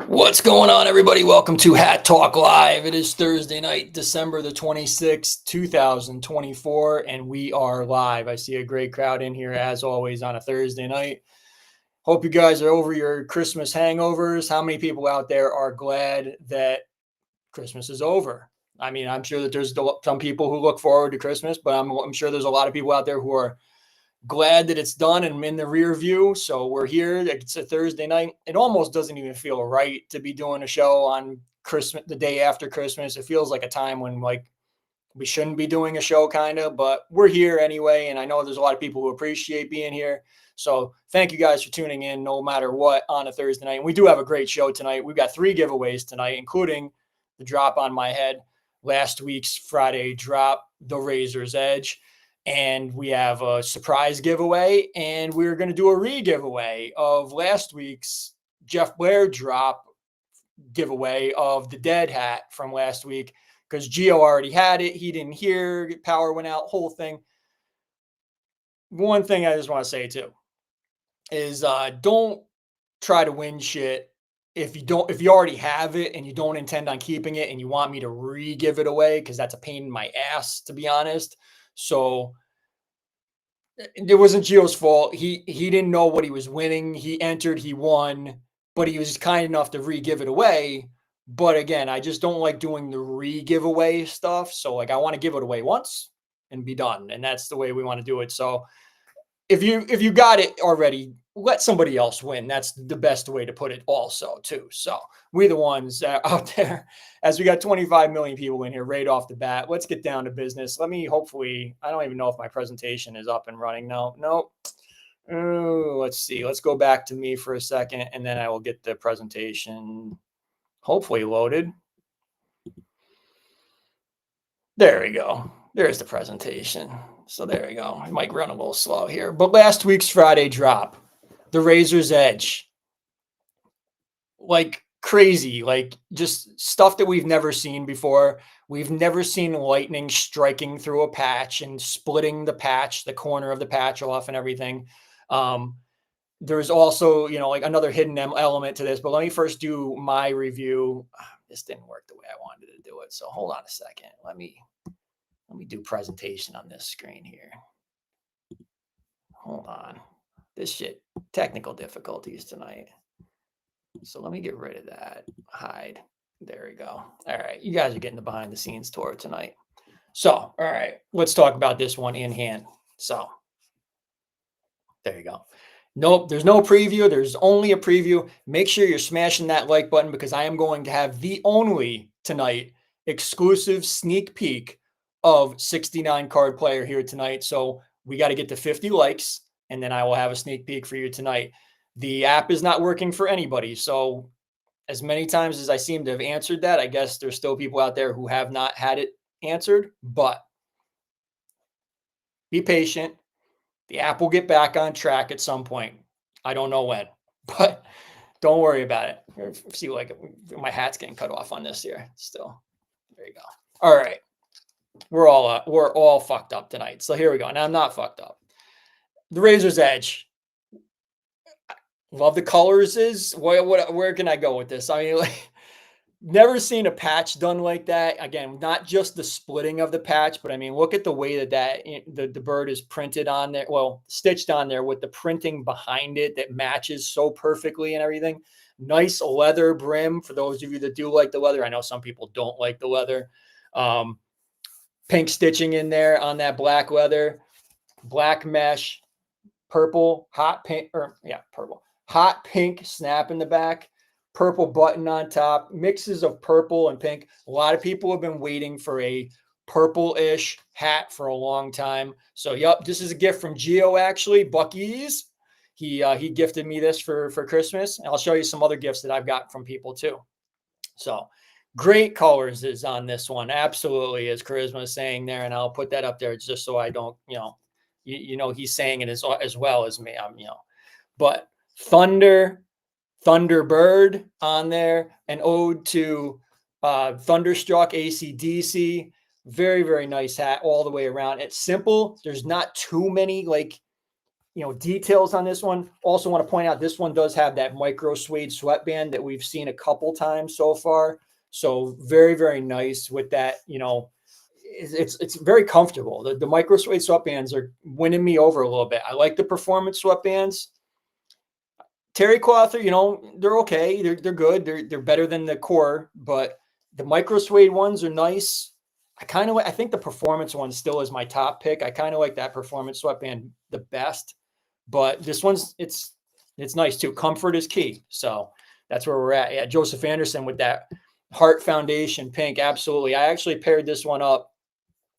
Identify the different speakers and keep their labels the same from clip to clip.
Speaker 1: What's going on, everybody? Welcome to Hat Talk Live. It is Thursday night, December the 26th, 2024, and we are live. I see a great crowd in here, as always, on a Thursday night. Hope you guys are over your Christmas hangovers. How many people out there are glad that Christmas is over? I mean, I'm sure that there's some people who look forward to Christmas, but I'm sure there's a lot of people out there who are glad that it's done and in the rear view. So we're here. It's a Thursday night. It almost doesn't even feel right to be doing a show on Christmas, the day after Christmas. It feels like a time when we shouldn't be doing a show, kind of, but we're here anyway. And I know there's a lot of people who appreciate being here. So thank you guys for tuning in no matter what on a Thursday night. And we do have a great show tonight. We've got 3 giveaways tonight, including the drop on my head, last week's Friday drop, the Razor's Edge. And we have a surprise giveaway, and we're going to do a re-giveaway of last week's Jeff Blair drop giveaway of the dead hat from last week, because Gio already had it. He didn't hear, power went out, whole thing. One thing I just want to say too is don't try to win shit if you already have it and you don't intend on keeping it and you want me to re-give it away, because that's a pain in my ass, to be honest. So it wasn't Gio's fault. He didn't know what he was winning. He entered, he won, but he was kind enough to re-give it away. But again, I just don't like doing the re-giveaway stuff. So I want to give it away once and be done. And that's the way we want to do it. So if you got it already, let somebody else win. That's the best way to put it also too. So we're the ones out there, as we got 25 million people in here right off the bat. Let's get down to business. I don't even know if my presentation is up and running. No. Let's see. Let's go back to me for a second, and then I will get the presentation hopefully loaded. There we go. There's the presentation. So there we go. I might run a little slow here. But last week's Friday drop, the Razor's Edge. Like crazy. Like just stuff that we've never seen before. We've never seen lightning striking through a patch and splitting the patch, the corner of the patch off and everything. There's also, like another hidden element to this. But let me first do my review. This didn't work the way I wanted to do it. So hold on a second. Let me do presentation on this screen here. Hold on. This shit, technical difficulties tonight. So let me get rid of that. Hide. There we go. All right. You guys are getting the behind the scenes tour tonight. So, all right, let's talk about this one in hand. So there you go. Nope, there's no preview. There's only a preview. Make sure you're smashing that like button, because I am going to have the only tonight exclusive sneak peek of 69 card player here tonight. So we got to get to 50 likes, and then I will have a sneak peek for you tonight. The app is not working for anybody. So as many times as I seem to have answered that, I guess there's still people out there who have not had it answered, but be patient. The app will get back on track at some point. I don't know when, but don't worry about it. See, like my hat's getting cut off on this here still. There you go. All right. We're all fucked up tonight. So here we go. Now I'm not fucked up. The Razor's Edge. Love the colors. Is where can I go with this? I mean, like, never seen a patch done like that. Again, not just the splitting of the patch, but I mean, look at the way the bird is printed on there. Well, stitched on there with the printing behind it that matches so perfectly and everything. Nice leather brim for those of you that do like the leather. I know some people don't like the leather. Pink stitching in there on that black leather, black mesh, purple, hot pink, purple, hot pink snap in the back, purple button on top, mixes of purple and pink. A lot of people have been waiting for a purple-ish hat for a long time. So, yep, this is a gift from Gio, actually, Bucky's. He gifted me this for Christmas. And I'll show you some other gifts that I've got from people too. So, great colors is on this one. Absolutely, as Charisma is saying there, and I'll put that up there just so I don't, he's saying it as well as me. But Thunderbird on there, an ode to Thunderstruck AC/DC. Very, very nice hat all the way around. It's simple. There's not too many details on this one. Also want to point out this one does have that micro suede sweatband that we've seen a couple times so far. So very, very nice with that. It's very comfortable. The micro suede sweatbands are winning me over a little bit. I like the performance sweatbands. Terry cloth, they're okay. They're good. They're better than the core, but the micro suede ones are nice. I think the performance one still is my top pick. I kind of like that performance sweatband the best, but this one's it's nice too. Comfort is key. So that's where we're at. Yeah, Joseph Anderson with that Heart Foundation pink. Absolutely. I actually paired this one up,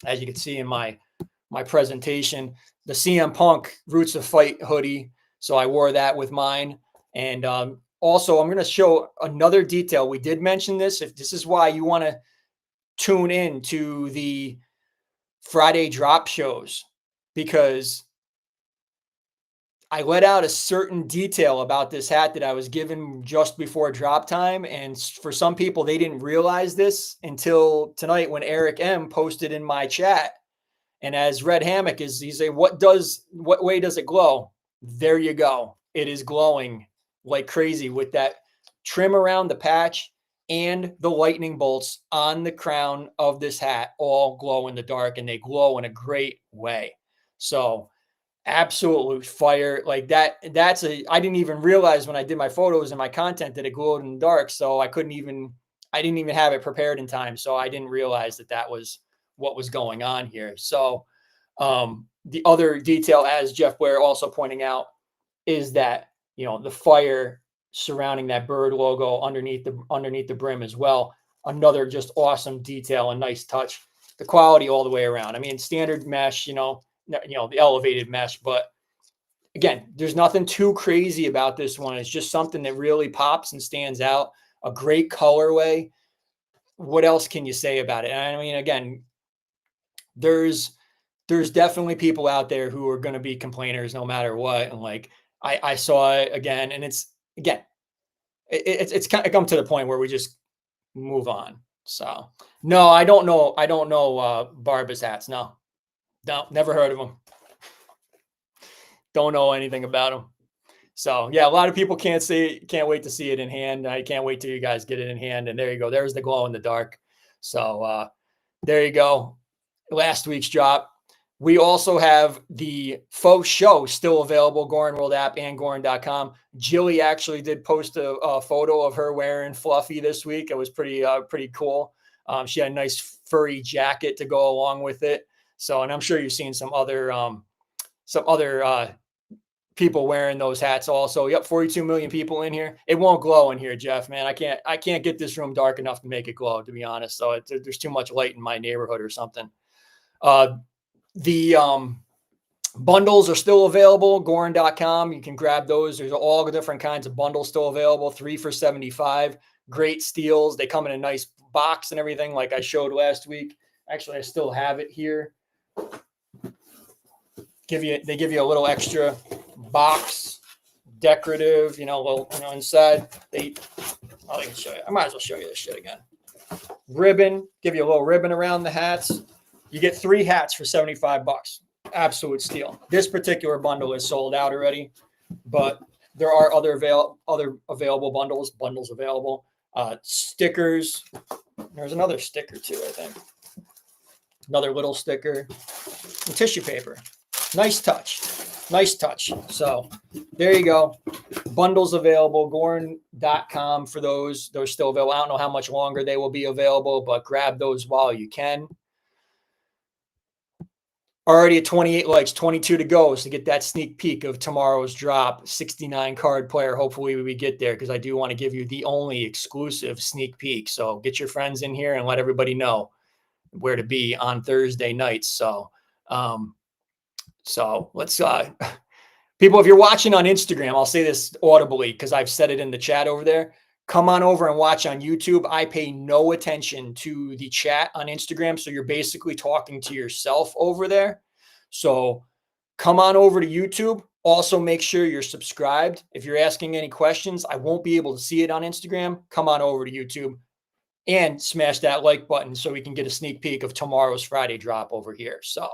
Speaker 1: as you can see in my presentation, the CM Punk Roots of Fight hoodie. So I wore that with mine. And also, I'm going to show another detail. We did mention this. If this is why you want to tune in to the Friday drop shows, because I let out a certain detail about this hat that I was given just before drop time. And for some people, they didn't realize this until tonight when Eric M posted in my chat. And as Red Hammock he said, what way does it glow? There you go. It is glowing like crazy with that trim around the patch and the lightning bolts on the crown of this hat all glow in the dark, and they glow in a great way. So absolute fire like that. I didn't even realize when I did my photos and my content that it glowed in the dark. So I didn't even have it prepared in time. So I didn't realize that was what was going on here. So the other detail, as Jeff Blair also pointing out, is that, the fire surrounding that bird logo underneath the brim as well. Another just awesome detail and nice touch. The quality all the way around. I mean, standard mesh, the elevated mesh, but again, there's nothing too crazy about this one. It's just something that really pops and stands out. A great colorway. What else can you say about it? And I mean, again, there's definitely people out there who are going to be complainers no matter what. And like, I saw it again, and it's kind of come to the point where we just move on. So no, I don't know Barba's hats. No, never heard of them. Don't know anything about them. So yeah, a lot of people can't wait to see it in hand. I can't wait till you guys get it in hand. And there you go. There's the glow in the dark. So there you go. Last week's drop. We also have the faux show still available, Goorin World app and Goorin.com. Jilly actually did post a photo of her wearing Fluffy this week. It was pretty cool. She had a nice furry jacket to go along with it. So, and I'm sure you've seen some other people wearing those hats also. Yep, 42 million people in here. It won't glow in here, Jeff, man. I can't get this room dark enough to make it glow, to be honest. So there's too much light in my neighborhood or something. The bundles are still available, Goorin.com. You can grab those. There's all the different kinds of bundles still available. 3 for $75. Great steals. They come in a nice box and everything like I showed last week. Actually, I still have it here. They give you a little extra box, decorative, inside. I can show you. I might as well show you this shit again. Ribbon, give you a little ribbon around the hats. You get 3 hats for $75. absolute steal. This particular bundle is sold out already, but there are other available bundles available. Stickers. There's another sticker too, I think. Another little sticker. And tissue paper. Nice touch. Nice touch. So there you go. Bundles available. Goorin.com for those. They're still available. I don't know how much longer they will be available, but grab those while you can. Already at 28 likes, 22 to go. So to get that sneak peek of tomorrow's drop, 69 card player. Hopefully we get there because I do want to give you the only exclusive sneak peek. So get your friends in here and let everybody know where to be on Thursday nights. So, let's, people, if you're watching on Instagram, I'll say this audibly because I've said it in the chat over there. Come on over and watch on YouTube. I pay no attention to the chat on Instagram. So you're basically talking to yourself over there. So come on over to YouTube. Also make sure you're subscribed. If you're asking any questions, I won't be able to see it on Instagram. Come on over to YouTube and smash that like button so we can get a sneak peek of tomorrow's Friday drop over here. So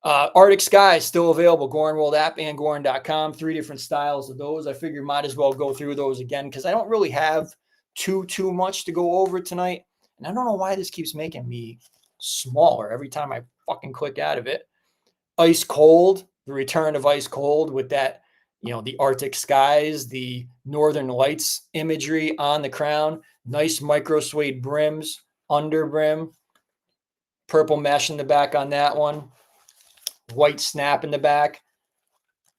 Speaker 1: Arctic Skies still available, Goorin World app and Goorin.com. 3 different styles of those. I figured might as well go through those again because I don't really have too much to go over tonight. And I don't know why this keeps making me smaller every time I fucking click out of it. Ice Cold, the return of Ice Cold with that, the Arctic skies, the Northern Lights imagery on the crown. Nice micro suede brims, under brim. Purple mesh in the back on that one. White snap in the back.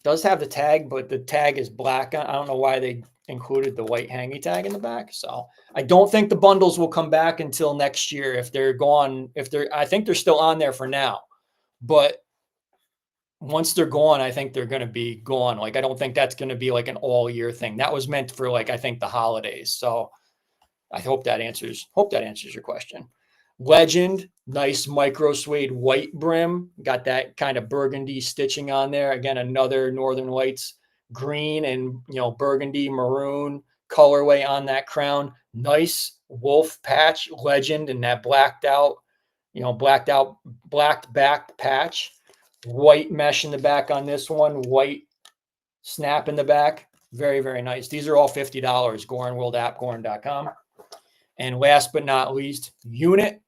Speaker 1: Does have the tag, but the tag is black. I don't know why they included the white hangy tag in the back. So I don't think the bundles will come back until next year. If they're gone, I think they're still on there for now, but once they're gone, I think they're going to be gone. Like, I don't think that's going to be like an all year thing. That was meant for I think the holidays. So I hope that answers your question. Legend, nice micro suede white brim. Got that kind of burgundy stitching on there. Again, another Northern Lights green and, burgundy maroon colorway on that crown. Nice wolf patch, Legend, and that blacked backed patch. White mesh in the back on this one. White snap in the back. Very, very nice. These are all $50. Goorin World app, Goorin.com. And last but not least, Unit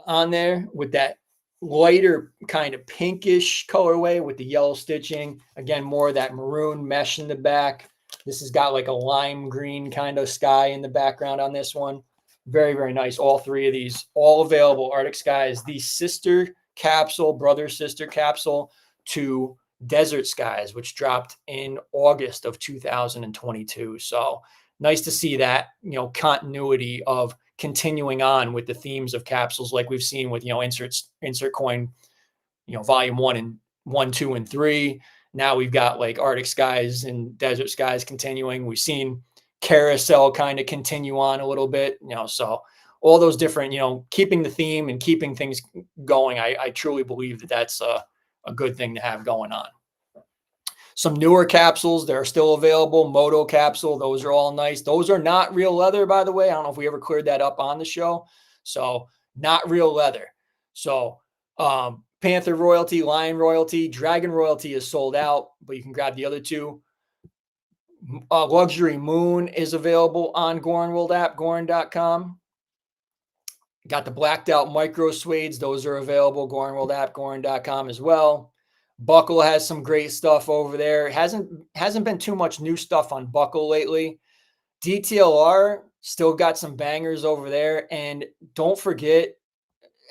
Speaker 1: on there with that lighter kind of pinkish colorway with the yellow stitching. Again, more of that maroon mesh in the back. This has got like a lime green kind of sky in the background on this one. Very, very nice. All 3 of these, all available. Arctic Skies, the brother sister capsule to Desert Skies, which dropped in August of 2022. So nice to see that, continuity of continuing on with the themes of capsules like we've seen with, insert coin, volume 1, 2, and 3. Now we've got like Arctic Skies and Desert Skies continuing. We've seen Carousel kind of continue on a little bit, so all those different, keeping the theme and keeping things going. I truly believe that that's a good thing to have going on. Some newer capsules that are still available. Moto capsule. Those are all nice. Those are not real leather, by the way. I don't know if we ever cleared that up on the show. So not real leather. So Panther Royalty, Lion Royalty, Dragon Royalty is sold out, but you can grab the other 2. Luxury Moon is available on Goorin World app, Goorin.com. Got the blacked out micro suedes. Those are available. Goorin World app, Goorin.com as well. Buckle has some great stuff over there. Hasn't been too much new stuff on Buckle lately. DTLR still got some bangers over there. And don't forget,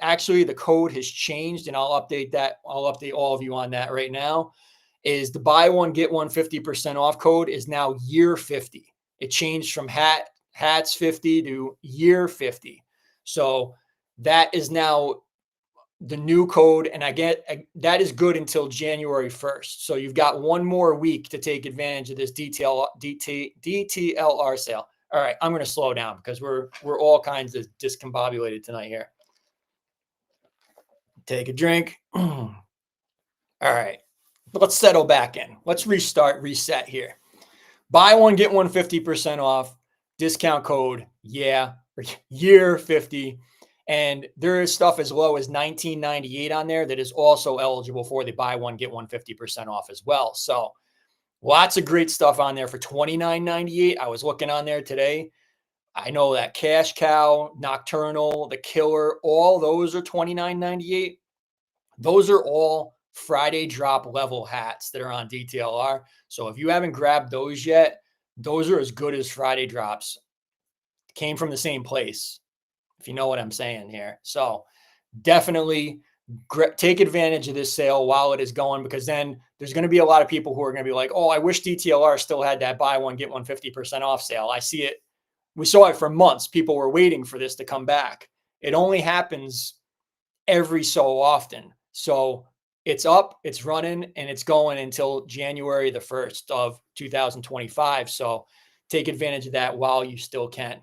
Speaker 1: actually, the code has changed, and I'll update that. I'll update all of you on that right now. Is the buy one, get one 50% off code is now year 50. It changed from hats 50 to year 50. So that is now the new code, and that is good until January 1st. So you've got one more week to take advantage of this DTLR sale. All right, I'm going to slow down because we're all kinds of discombobulated tonight here. Take a drink. All right, let's settle back in. Let's reset here. Buy one, get one 50% off. Discount code, year 50. And there is stuff as low as $19.98 on there that is also eligible for the buy one, get one 50% off as well. So lots of great stuff on there for $29.98. I was looking on there today. I know that Cash Cow, Nocturnal, the Killer, all those are $29.98. Those are all Friday drop level hats that are on DTLR. So if you haven't grabbed those yet, those are as good as Friday drops. Came from the same place, if you know what I'm saying here. So definitely take advantage of this sale while it is going, because then there's going to be a lot of people who are going to be like, oh, I wish DTLR still had that buy one, get one 50% off sale. I see it. We saw it for months. People were waiting for this to come back. It only happens every so often. So it's up, it's running, and it's going until January the 1st of 2025. So take advantage of that while you still can.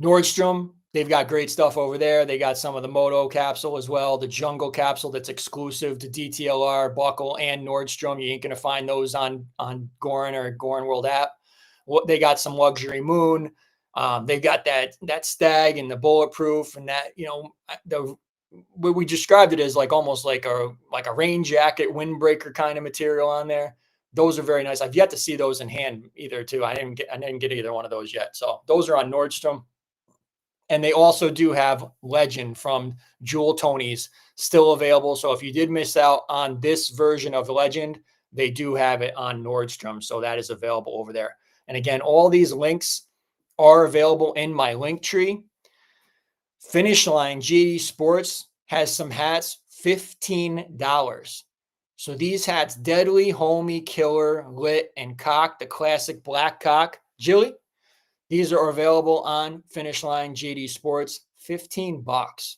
Speaker 1: Nordstrom, they've got great stuff over there. They got some of the Moto capsule as well, the Jungle capsule that's exclusive to DTLR, Buckle, and Nordstrom. You ain't going to find those on Goorin or Goorin World app. They got some Luxury Moon. They've got that Stag and the Bulletproof, and that, what we described it as like almost like a rain jacket, windbreaker kind of material on there. Those are very nice. I've yet to see those in hand either too. I didn't get either one of those yet. So those are on Nordstrom. And they also do have Legend from Jewel Tony's still available. So if you did miss out on this version of Legend, they do have it on Nordstrom. So that is available over there. And again, all these links are available in my link tree. Finish Line JD Sports has some hats, $15. So these hats, Deadly, Homie, Killer, Lit, and Cock, the classic black cock, Jilly. These are available on Finish Line JD Sports, $15.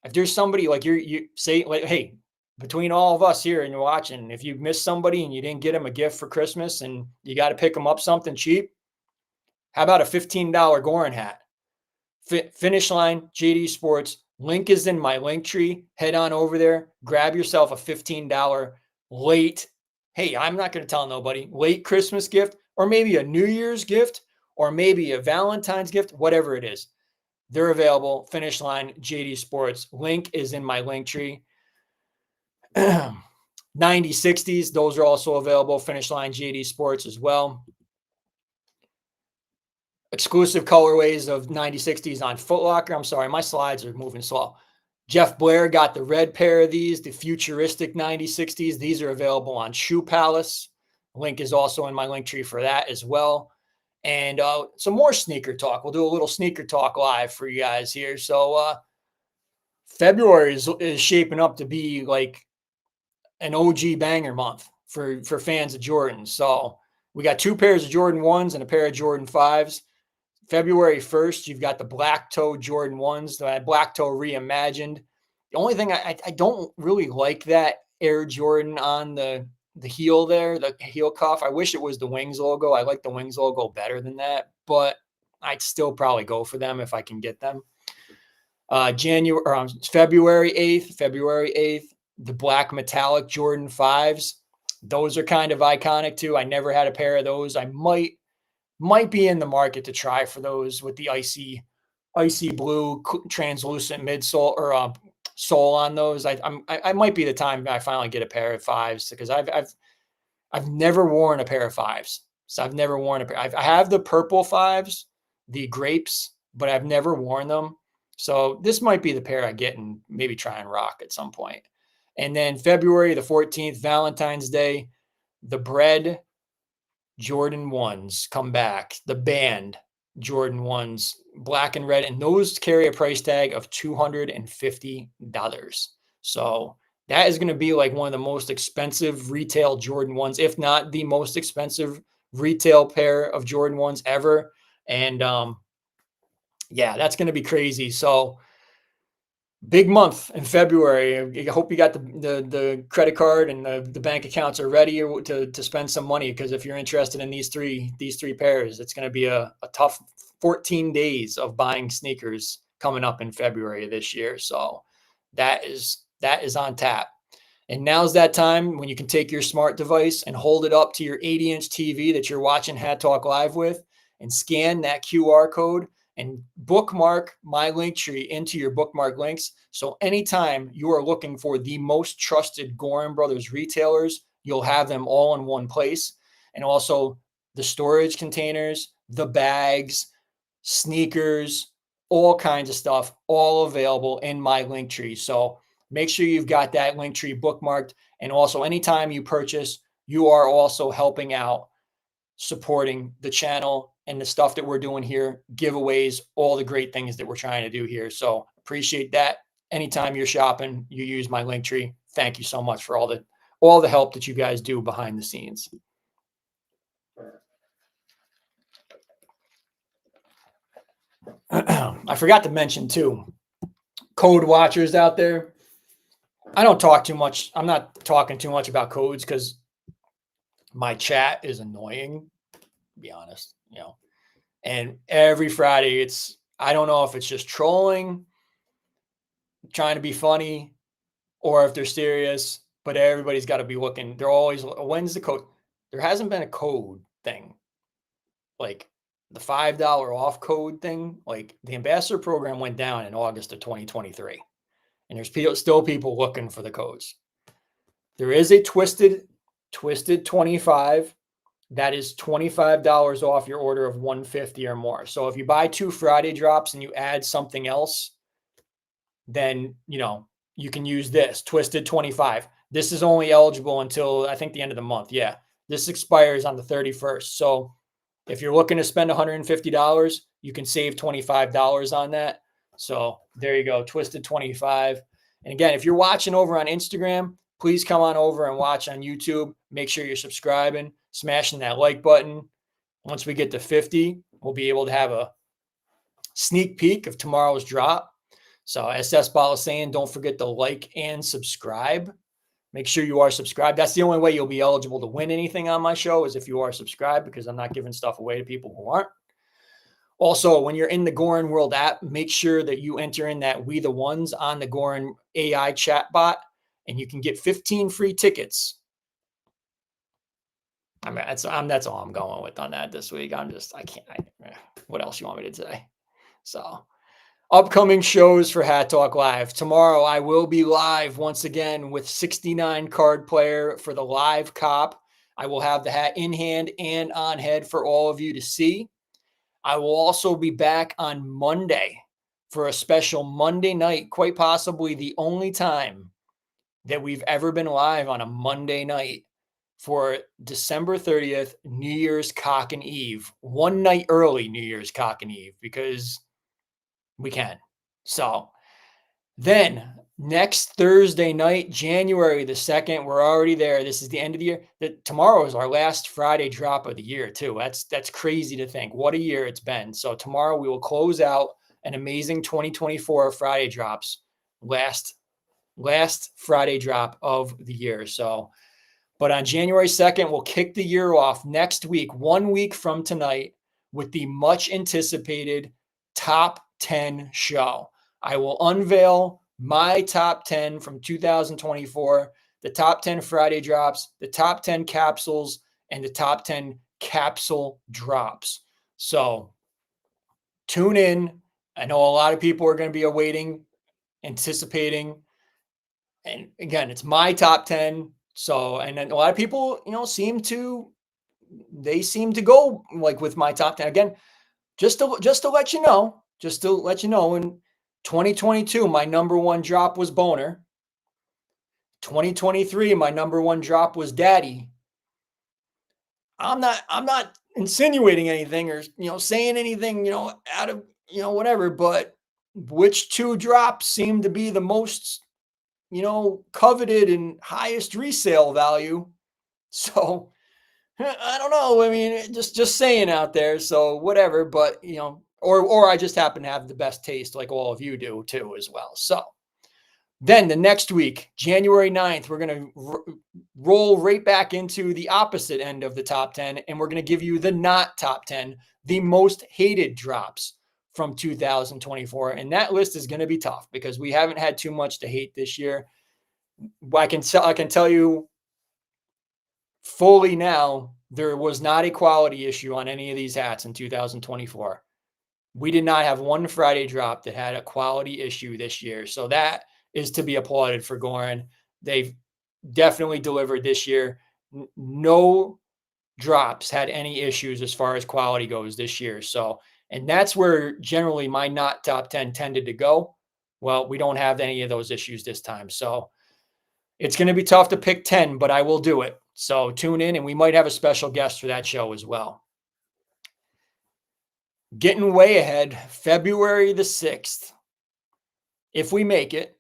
Speaker 1: If there's somebody like you say, like, hey, between all of us here and you're watching, if you missed somebody and you didn't get them a gift for Christmas and you got to pick them up something cheap, how about a $15 Goorin hat? Finish Line JD Sports. Link is in my link tree. Head on over there. Grab yourself a $15 late. Hey, I'm not going to tell nobody. Late Christmas gift, or maybe a New Year's gift, or maybe a Valentine's gift, whatever it is. They're available. Finish Line JD Sports. Link is in my link tree. 9060s, those are also available. Finish Line JD Sports as well. Exclusive colorways of 9060s on Foot Locker. I'm sorry, my slides are moving slow. Jeff Blair got the red pair of these, the futuristic 9060s. These are available on Shoe Palace. Link is also in my link tree for that as well. And some more sneaker talk. We'll do a little sneaker talk live for you guys here. So February is shaping up to be like an OG banger month for fans of Jordan. So we got 2 pairs of Jordan 1s and a pair of Jordan 5s. February 1st, you've got the black toe Jordan 1s, the black toe reimagined. The only thing I don't really like that Air Jordan on the heel there, the heel cuff. I wish it was the Wings logo. I like the Wings logo better than that, but I'd still probably go for them if I can get them. February 8th, the black metallic Jordan 5s. Those are kind of iconic too. I never had a pair of those. I might be in the market to try for those with the icy blue translucent midsole or sole on those. I might be the time I finally get a pair of 5s, because I've never worn a pair of 5s. So I've never worn a pair. I have the purple 5s, the grapes, but I've never worn them. So this might be the pair I get and maybe try and rock at some point. And then February the 14th, Valentine's Day, the Bread Jordan 1s come back. The band Jordan 1s, black and red, and those carry a price tag of $250. So that is going to be like one of the most expensive retail Jordan 1s, if not the most expensive retail pair of Jordan 1s ever. And yeah, that's going to be crazy. So big month in February. I hope you got the credit card and the bank accounts are ready to spend some money, because if you're interested in these three pairs, it's going to be a tough 14 days of buying sneakers coming up in February of this year. So that is on tap. And now's that time when you can take your smart device and hold it up to your 80-inch TV that you're watching Hat Talk Live with and scan that QR code and bookmark my link tree into your bookmark links. So anytime you are looking for the most trusted Goorin Brothers retailers, you'll have them all in one place. And also the storage containers, the bags, sneakers, all kinds of stuff, all available in my link tree. So make sure you've got that link tree bookmarked. And also, anytime you purchase, you are also helping out, supporting the channel and the stuff that we're doing here, giveaways, all the great things that we're trying to do here. So appreciate that. Anytime you're shopping, you use my link tree. Thank you so much for all the help that you guys do behind the scenes. I forgot to mention too, code watchers out there. I don't talk too much. I'm not talking too much about codes because my chat is annoying, to be honest, and every Friday I don't know if it's just trolling, trying to be funny, or if they're serious, but everybody's got to be looking. They're always, when's the code? There hasn't been a code thing, like the $5 off code thing. Like the ambassador program went down in August of 2023, and there's still people looking for the codes. There is a twisted 25. That is $25 off your order of $150 or more. So if you buy 2 Friday drops and you add something else, then you can use this twisted 25. This is only eligible until I think the end of the month. Yeah, this expires on the 31st. So if you're looking to spend $150, you can save $25 on that. So there you go, twisted 25. And again, if you're watching over on Instagram, please come on over and watch on YouTube. Make sure you're subscribing, smashing that like button. Once we get to 50, we'll be able to have a sneak peek of tomorrow's drop. So SS Ball is saying, don't forget to like and subscribe. Make sure you are subscribed. That's the only way you'll be eligible to win anything on my show is if you are subscribed, because I'm not giving stuff away to people who aren't. Also, when you're in the Goorin World app, make sure that you enter in that We the Ones on the Goorin AI chatbot, and you can get 15 free tickets. I mean, that's all I'm going with on that this week. What else you want me to say? So, upcoming shows for Hat Talk Live. Tomorrow, I will be live once again with 69 card player for the live cop. I will have the hat in hand and on head for all of you to see. I will also be back on Monday for a special Monday night, quite possibly the only time that we've ever been live on a Monday night for December 30th, New Year's Cock and Eve. One night early New Year's Cock and Eve because we can. So then next Thursday night, January the 2nd, we're already there. This is the end of the year. Tomorrow is our last Friday drop of the year too. That's crazy to think. What a year it's been. So tomorrow we will close out an amazing 2024 Friday drops. Last Friday drop of the year. So, but on January 2nd, we'll kick the year off next week, 1 week from tonight, with the much anticipated top 10 show. I will unveil my top 10 from 2024, the top 10 Friday drops, the top 10 capsules, and the top 10 capsule drops. So tune in. I know a lot of people are going to be awaiting, anticipating. And again, it's my top 10. So, and then a lot of people, seem to go like with my top 10. Again, just to let you know, in 2022, my number one drop was Boner. 2023, my number one drop was Daddy. I'm not insinuating anything or, saying anything, out of, whatever, but which 2 drops seem to be the most, coveted and highest resale value. So I don't know. I mean, just saying out there. So whatever, but or I just happen to have the best taste like all of you do too as well. So then the next week, January 9th, we're going to roll right back into the opposite end of the top 10. And we're going to give you the not top 10, the most hated drops from 2024. And that list is going to be tough because we haven't had too much to hate this year. I can tell you fully now, there was not a quality issue on any of these hats in 2024. We did not have one Friday drop that had a quality issue this year. So that is to be applauded for Goorin. They've definitely delivered this year. No drops had any issues as far as quality goes this year. So, and that's where generally my not top 10 tended to go. Well, we don't have any of those issues this time. So it's going to be tough to pick 10, but I will do it. So tune in, and we might have a special guest for that show as well. Getting way ahead, February the 6th, if we make it,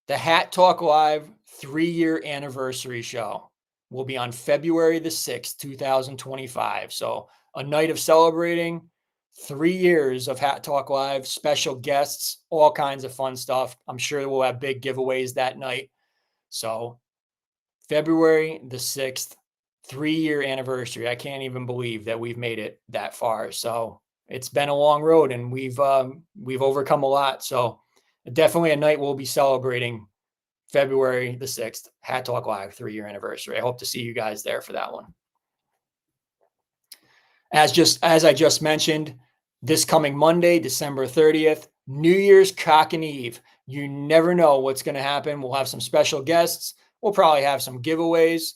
Speaker 1: the Hat Talk Live 3-year anniversary show will be on February the 6th, 2025. So a night of celebrating 3 years of Hat Talk Live, special guests, all kinds of fun stuff. I'm sure we'll have big giveaways that night. So February the 6th, 3-year anniversary. I can't even believe that we've made it that far. So it's been a long road, and we've overcome a lot. So definitely a night we'll be celebrating. February the 6th, Hat Talk Live 3-year anniversary. I hope to see you guys there for that one. As I just mentioned, this coming Monday, December 30th, New Year's Cock and Eve. You never know what's going to happen. We'll have some special guests. We'll probably have some giveaways.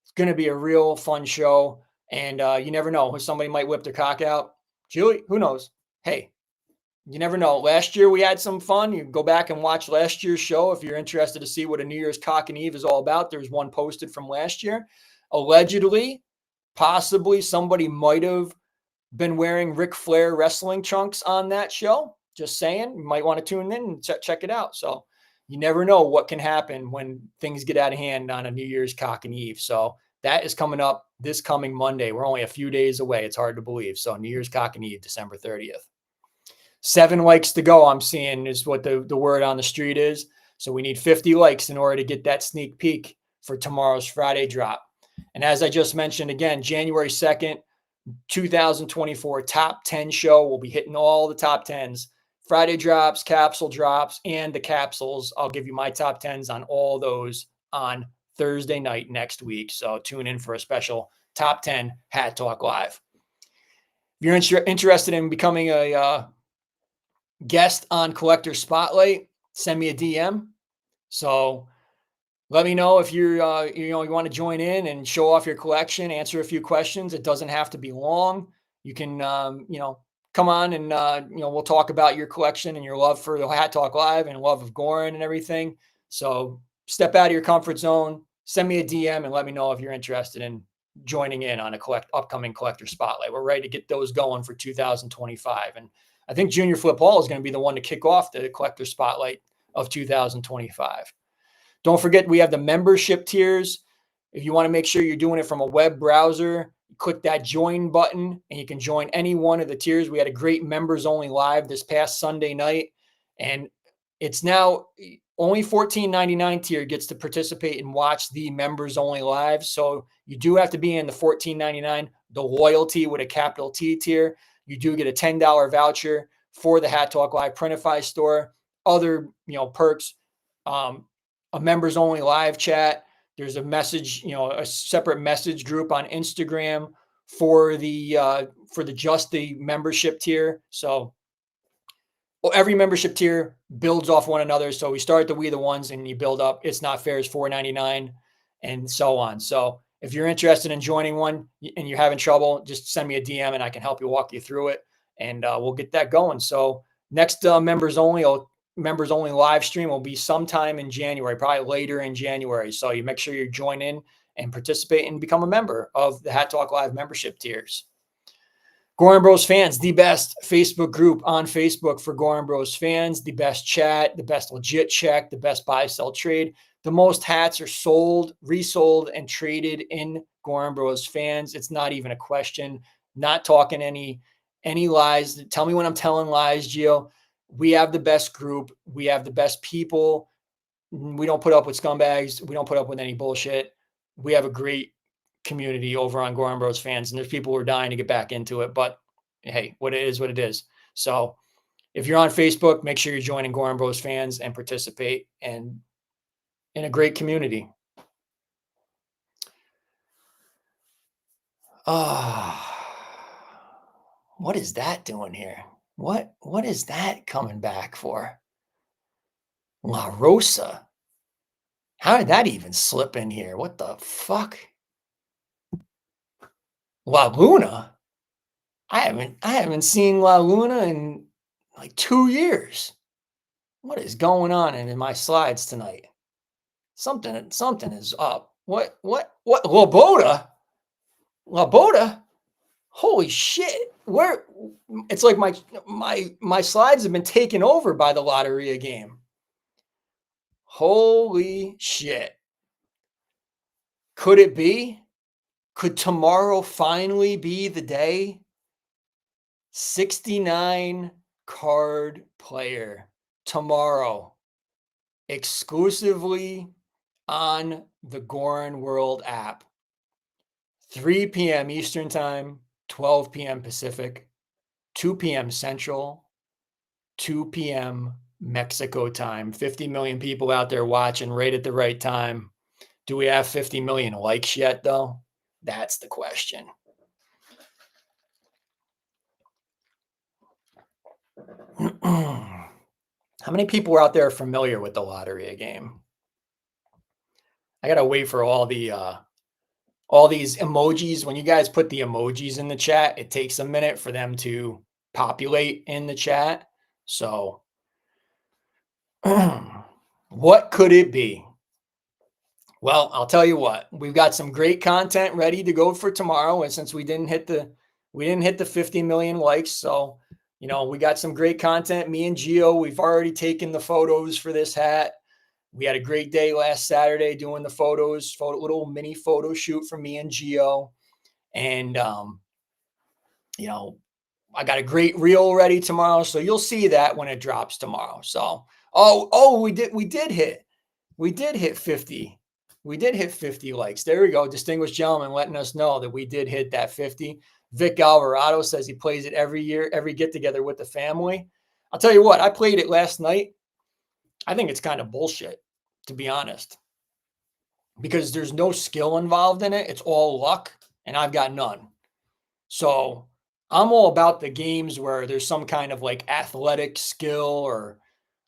Speaker 1: It's going to be a real fun show. And you never know. Somebody might whip their cock out. Julie, who knows? Hey, you never know. Last year we had some fun. You go back and watch last year's show if you're interested to see what a New Year's Cock and Eve is all about. There's one posted from last year. Allegedly, possibly somebody might have been wearing Ric Flair wrestling trunks on that show. Just saying, you might want to tune in and check it out. So you never know what can happen when things get out of hand on a New Year's Cock and Eve. So that is coming up this coming Monday. We're only a few days away. It's hard to believe. So New Year's Cock and Eve, December 30th. 7 likes to go, I'm seeing, is what the word on the street is. So we need 50 likes in order to get that sneak peek for tomorrow's Friday drop. And as I just mentioned, again, January 2nd, 2024 top 10 show. We'll be hitting all the top 10s. Friday drops, capsule drops, and the capsules. I'll give you my top 10s on all those on Thursday night next week. So tune in for a special top 10 Hat Talk Live. If you're interested in becoming a guest on Collector Spotlight, send me a DM. So let me know if you want to join in and show off your collection, answer a few questions. It doesn't have to be long. You can come on and we'll talk about your collection and your love for the Hat Talk Live and love of Goorin and everything. So step out of your comfort zone, send me a DM, and let me know if you're interested in joining in on a upcoming Collector Spotlight. We're ready to get those going for 2025. And I think Junior Flip Hall is going to be the one to kick off the Collector Spotlight of 2025. Don't forget, we have the membership tiers. If you want to make sure you're doing it from a web browser, click that join button and you can join any one of the tiers. We had a great members only live this past Sunday night, and it's now only $14.99 tier gets to participate and watch the members only live. So you do have to be in the $14.99, the loyalty with a capital T tier. You do get a $10 voucher for the Hat Talk Live Printify store. Other perks, a members only live chat. There's a message, a separate message group on Instagram for the just the membership tier. So every membership tier builds off one another. So we start at the We the Ones and you build up. It's Not Fair is $4.99 and so on. So if you're interested in joining one and you're having trouble, just send me a DM and I can help you walk you through it, and we'll get that going. So next members only live stream will be sometime in January, probably later in January. So you make sure you join in and participate and become a member of the Hat Talk Live membership tiers. Goorin Bros fans, the best Facebook group on Facebook for Goorin Bros fans, the best chat, the best legit check, the best buy, sell, trade. The most hats are sold, resold, and traded in Goorin Bros fans. It's not even a question. Not talking any lies. Tell me when I'm telling lies, Gio. We have the best group. We have the best people. We don't put up with scumbags. We don't put up with any bullshit. We have a great community over on Goorin Bros fans, and there's people who are dying to get back into it. But hey, what it is. So if you're on Facebook, make sure you're joining Goorin Bros fans and participate and in a great community. What is that doing here? What is that coming back for? La Rosa. How did that even slip in here? What the fuck? La Luna? I haven't seen La Luna in like 2 years. What is going on in my slides tonight? Something is up. What? Laboda? Laboda? Holy shit. Where it's like my slides have been taken over by the Lotteria game. Holy shit. Could it be? Could tomorrow finally be the day? 69 card player tomorrow, exclusively on the Goorin World app. 3 p.m. Eastern Time, 12 p.m. Pacific, 2 p.m. Central, 2 p.m. Mexico time. 50 million people out there watching right at the right time. Do we have 50 million likes yet, though? That's the question. How many people are out there familiar with the Lotteria game? I gotta wait for all these emojis. When you guys put the emojis in the chat, it takes a minute for them to populate in the chat. So, what could it be? Well, I'll tell you what. We've got some great content ready to go for tomorrow, and since we didn't hit the 50 million likes, so we got some great content. Me and Gio, we've already taken the photos for this hat. We had a great day last Saturday doing the photos, little mini photo shoot for me and Gio. And, I got a great reel ready tomorrow. So you'll see that when it drops tomorrow. So, we did hit 50. We did hit 50 likes. There we go. Distinguished gentleman letting us know that we did hit that 50. Vic Alvarado says he plays it every year, every get together with the family. I'll tell you what, I played it last night. I think it's kind of bullshit, to be honest, because there's no skill involved in it. It's all luck, and I've got none. So I'm all about the games where there's some kind of like athletic skill or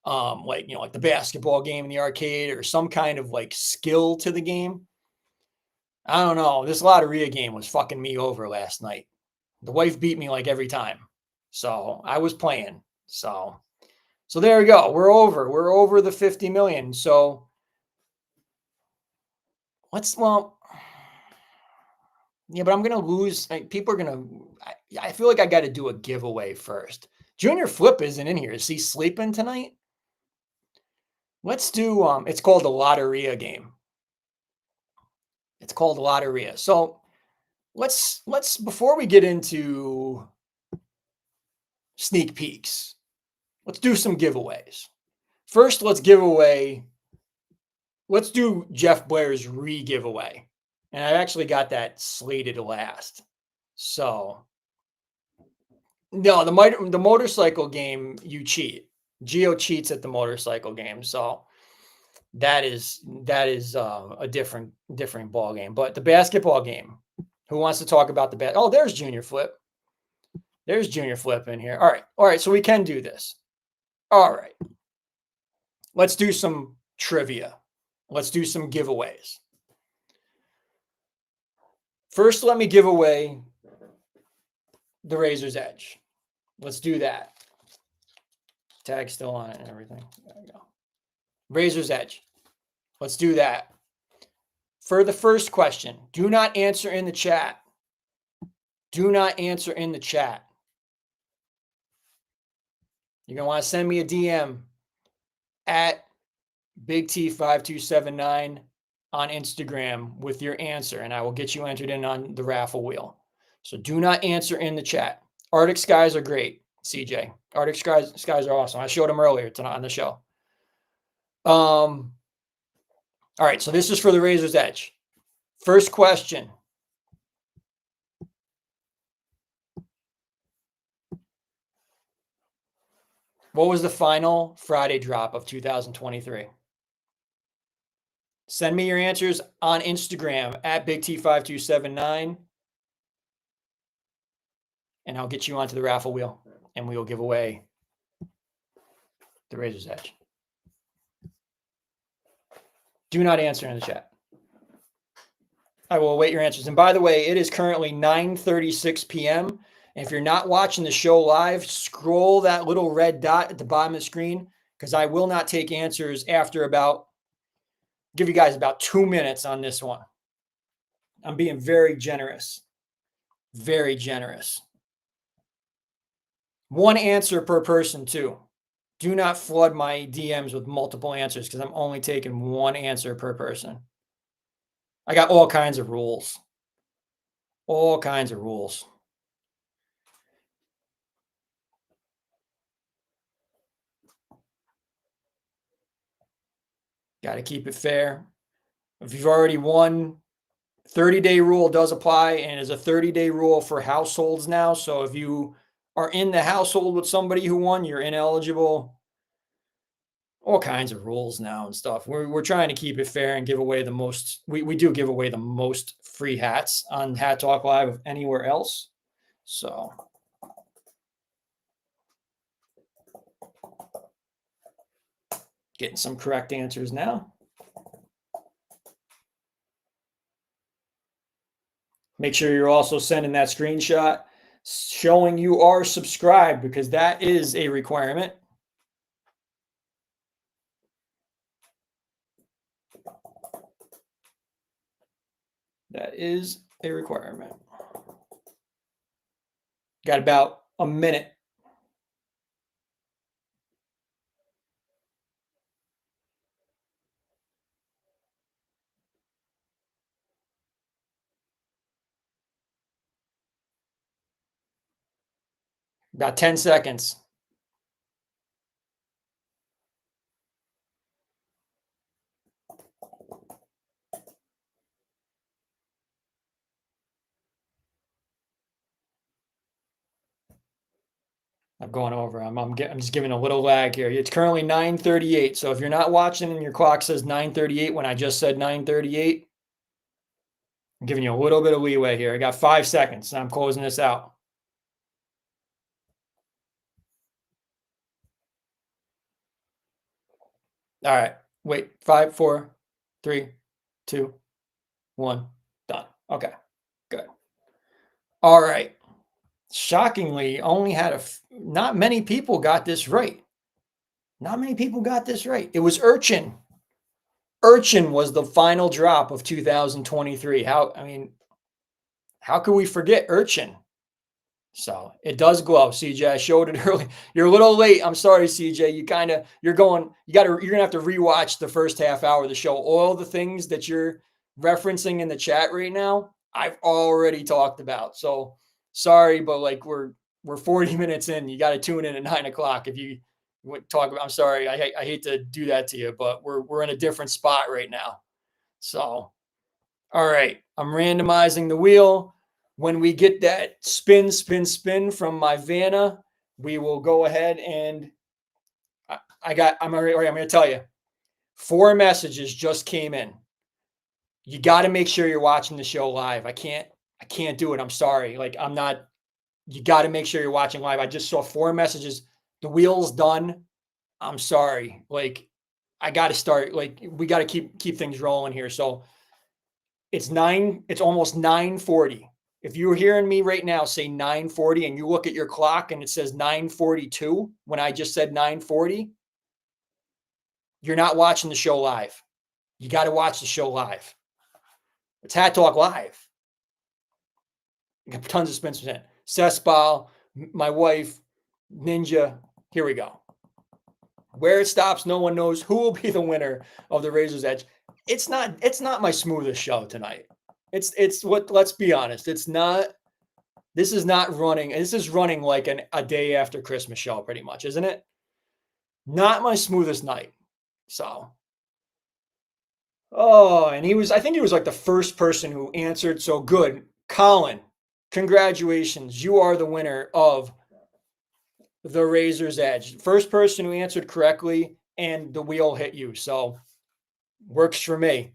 Speaker 1: like the basketball game in the arcade or some kind of like skill to the game. I don't know. This Lotteria game was fucking me over last night. The wife beat me like every time. So I was playing. So there we go. We're over the 50 million. So yeah, but I'm going to lose. People are going to, I feel like I got to do a giveaway first. Junior Flip isn't in here. Is he sleeping tonight? Let's do, it's called the Lotteria game. It's called Lotteria. So let's, before we get into sneak peeks, let's do some giveaways. First, let's do Jeff Blair's re-giveaway. And I actually got that slated last. So, no, the motorcycle game, you cheat. Geo cheats at the motorcycle game. So that is a different ball game. But the basketball game, who wants to talk about the oh, there's Junior Flip. There's Junior Flip in here. All right. So we can do this. All right. Let's do some trivia. Let's do some giveaways. First, let me give away the Razor's Edge. Let's do that. Tag still on it and everything. There we go. Razor's Edge. Let's do that. For the first question, do not answer in the chat. Do not answer in the chat. You're going to want to send me a DM at BigT5279 on Instagram with your answer, and I will get you entered in on the raffle wheel. So do not answer in the chat. Arctic skies are great, CJ. Arctic skies are awesome. I showed them earlier tonight on the show. All right, so this is for the Razor's Edge. First question. What was the final Friday drop of 2023? Send me your answers on Instagram at BigT5279, and I'll get you onto the raffle wheel. and we will give away the Razor's Edge. Do not answer in the chat. I will await your answers. And by the way, it is currently 9:36 p.m. And if you're not watching the show live, scroll that little red dot at the bottom of the screen, because I will not take answers after give you guys about 2 minutes on this one. I'm being very generous. Very generous. One answer per person, too. Do not flood my DMs with multiple answers, because I'm only taking one answer per person. I got all kinds of rules. All kinds of rules. Got to keep it fair. If you've already won, 30-day rule does apply, and is a 30-day rule for households now. So if you are in the household with somebody who won, you're ineligible. All kinds of rules now and stuff. We're trying to keep it fair and give away the most. We do give away the most free hats on Hat Talk Live of anywhere else. So getting some correct answers now. Make sure you're also sending that screenshot showing you are subscribed, because that is a requirement. That is a requirement. Got about a minute. About 10 seconds. I'm going over. I'm just giving a little lag here. It's currently 9:38. So if you're not watching and your clock says 9:38 when I just said 9:38, I'm giving you a little bit of leeway here. I got 5 seconds and I'm closing this out. All right. Wait. 5, 4, 3, 2, 1. Done. Okay. Good. All right. Shockingly, only had not many people got this right. Not many people got this right. It was Urchin. Urchin was the final drop of 2023. How could we forget Urchin? So it does glow, CJ. I showed it early. You're a little late. I'm sorry, CJ. You're gonna have to rewatch the first half hour of the show. All the things that you're referencing in the chat right now, I've already talked about. So sorry, but like we're 40 minutes in. You got to tune in at 9 o'clock if you talk about. I'm sorry. I hate to do that to you, but we're in a different spot right now. So, all right. I'm randomizing the wheel. When we get that spin from my Vanna, we will go ahead and I'm going to tell you, 4 messages just came in. You got to make sure you're watching the show live. I can't do it. I'm sorry. You got to make sure you're watching live. I just saw 4 messages. The wheel's done. I'm sorry. I got to start. We got to keep things rolling here. So it's almost 9:40. If you're hearing me right now say 9:40 and you look at your clock and it says 9:42 when I just said 9:40, you're not watching the show live. You got to watch the show live. It's Hat Talk Live. I got tons of spins in. Cessball, my wife, Ninja. Here we go. Where it stops, no one knows who will be the winner of the Razor's Edge. It's not my smoothest show tonight. Let's be honest. This is running like a day after Christmas show pretty much, isn't it? Not my smoothest night. So, and I think he was like the first person who answered. So good. Colin, congratulations. You are the winner of the Razor's Edge. First person who answered correctly and the wheel hit you. So works for me.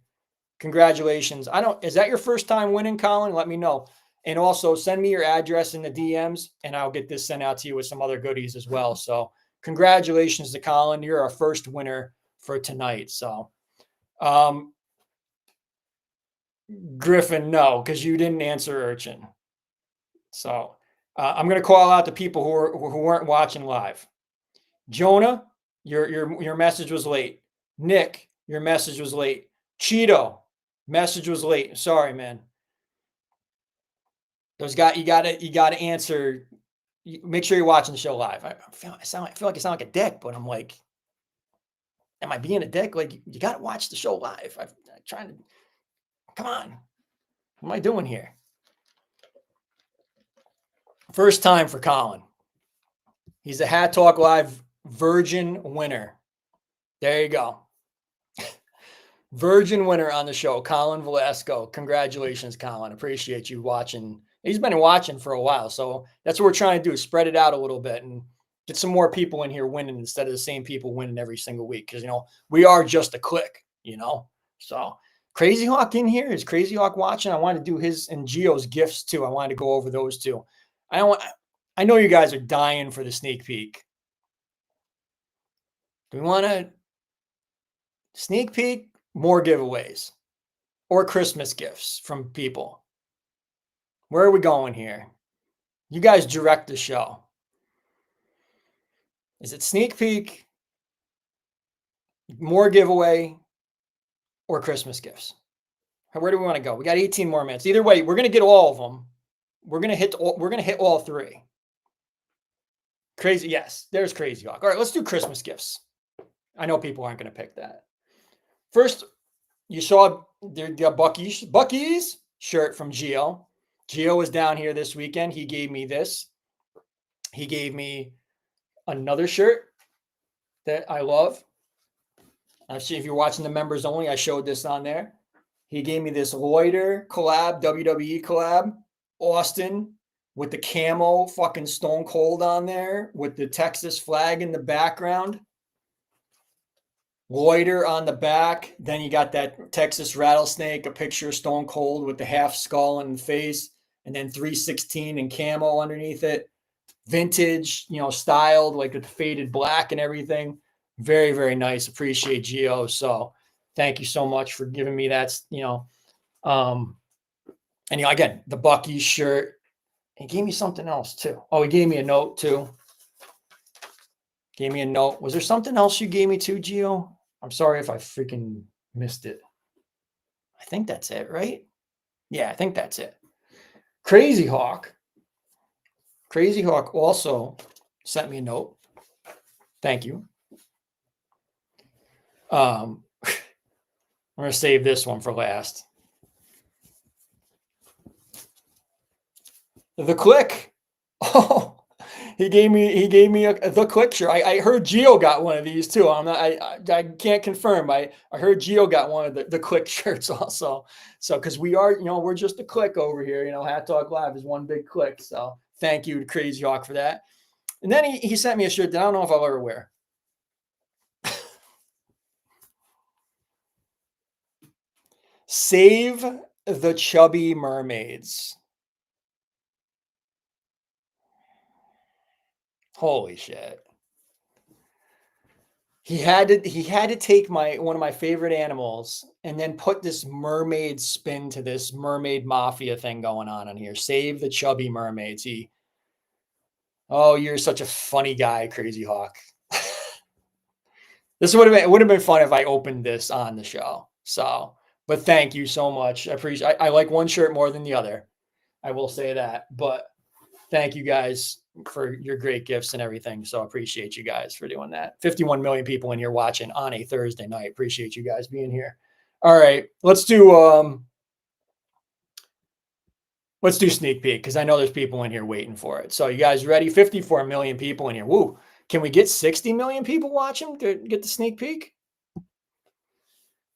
Speaker 1: Congratulations. Is that your first time winning, Colin? Let me know. And also send me your address in the DMs and I'll get this sent out to you with some other goodies as well. So congratulations to Colin. You're our first winner for tonight. So, Griffin, no, because you didn't answer Urchin. So I'm going to call out the people who weren't watching live. Jonah, your message was late. Nick, your message was late. Cheeto, message was late. Sorry, man. You gotta answer. Make sure you're watching the show live. I feel like I sound like a dick, but I'm like, am I being a dick? Like, you gotta watch the show live. I'm trying to. Come on, what am I doing here? First time for Colin. He's a Hat Talk Live Virgin winner. There you go. Virgin winner on the show, Colin Velasco. Congratulations, Colin. Appreciate you watching. He's been watching for a while, so that's what we're trying to do, spread it out a little bit and get some more people in here winning instead of the same people winning every single week. Because, we are just a click, So Crazy Hawk in here. Is Crazy Hawk watching? I want to do his and Gio's gifts too. I wanted to go over those too. I know you guys are dying for the sneak peek. Do we want to sneak peek? More giveaways or Christmas gifts from people? Where are we going here? You guys direct the show. Is it sneak peek, more giveaway, or Christmas gifts? Where do we want to go? We got 18 more minutes. Either way, we're going to get all of them. We're going to hit all three. Crazy. Yes, there's Crazy Hawk. All right, let's do Christmas gifts. I know people aren't going to pick that. First, you saw the Bucky's shirt from Gio. Gio was down here this weekend. He gave me this. He gave me another shirt that I love. Actually, if you're watching the members only, I showed this on there. He gave me this Loiter collab, WWE collab, Austin with the camo fucking Stone Cold on there with the Texas flag in the background. Loiter on the back. Then you got that Texas rattlesnake, a picture of Stone Cold with the half skull in the face, and then 316 and camo underneath it. Vintage, styled like with the faded black and everything. Very, very nice. Appreciate Gio. So thank you so much for giving me that, and again, the Bucky shirt. He gave me something else too. Oh, he gave me a note too. Gave me a note. Was there something else you gave me too, Gio? I'm sorry if I freaking missed it. I think that's it, right? Yeah, I think that's it. Crazy Hawk. Crazy Hawk also sent me a note. Thank you. I'm going to save this one for last. The Click. Oh, he gave me the Click shirt. I heard Gio got one of these too. I can't confirm. I heard Gio got one of the Click shirts also. So because we are, we're just a click over here. Hat Talk Live is one big click. So thank you to Crazy Hawk for that. And then he sent me a shirt that I don't know if I'll ever wear. Save the Chubby Mermaids. Holy shit. He had to take one of my favorite animals and then put this mermaid spin to this mermaid mafia thing going on here. Save the Chubby Mermaids. You're such a funny guy, Crazy Hawk. This would have been fun if I opened this on the show. So, but thank you so much. I appreciate. I like one shirt more than the other. I will say that. But thank you guys for your great gifts and everything. So I appreciate you guys for doing that. 51 million people in here watching on a Thursday night. Appreciate you guys being here. All right, let's do sneak peek because I know there's people in here waiting for it. So you guys ready? 54 million people in here. Woo. Can we get 60 million people watching to get the sneak peek?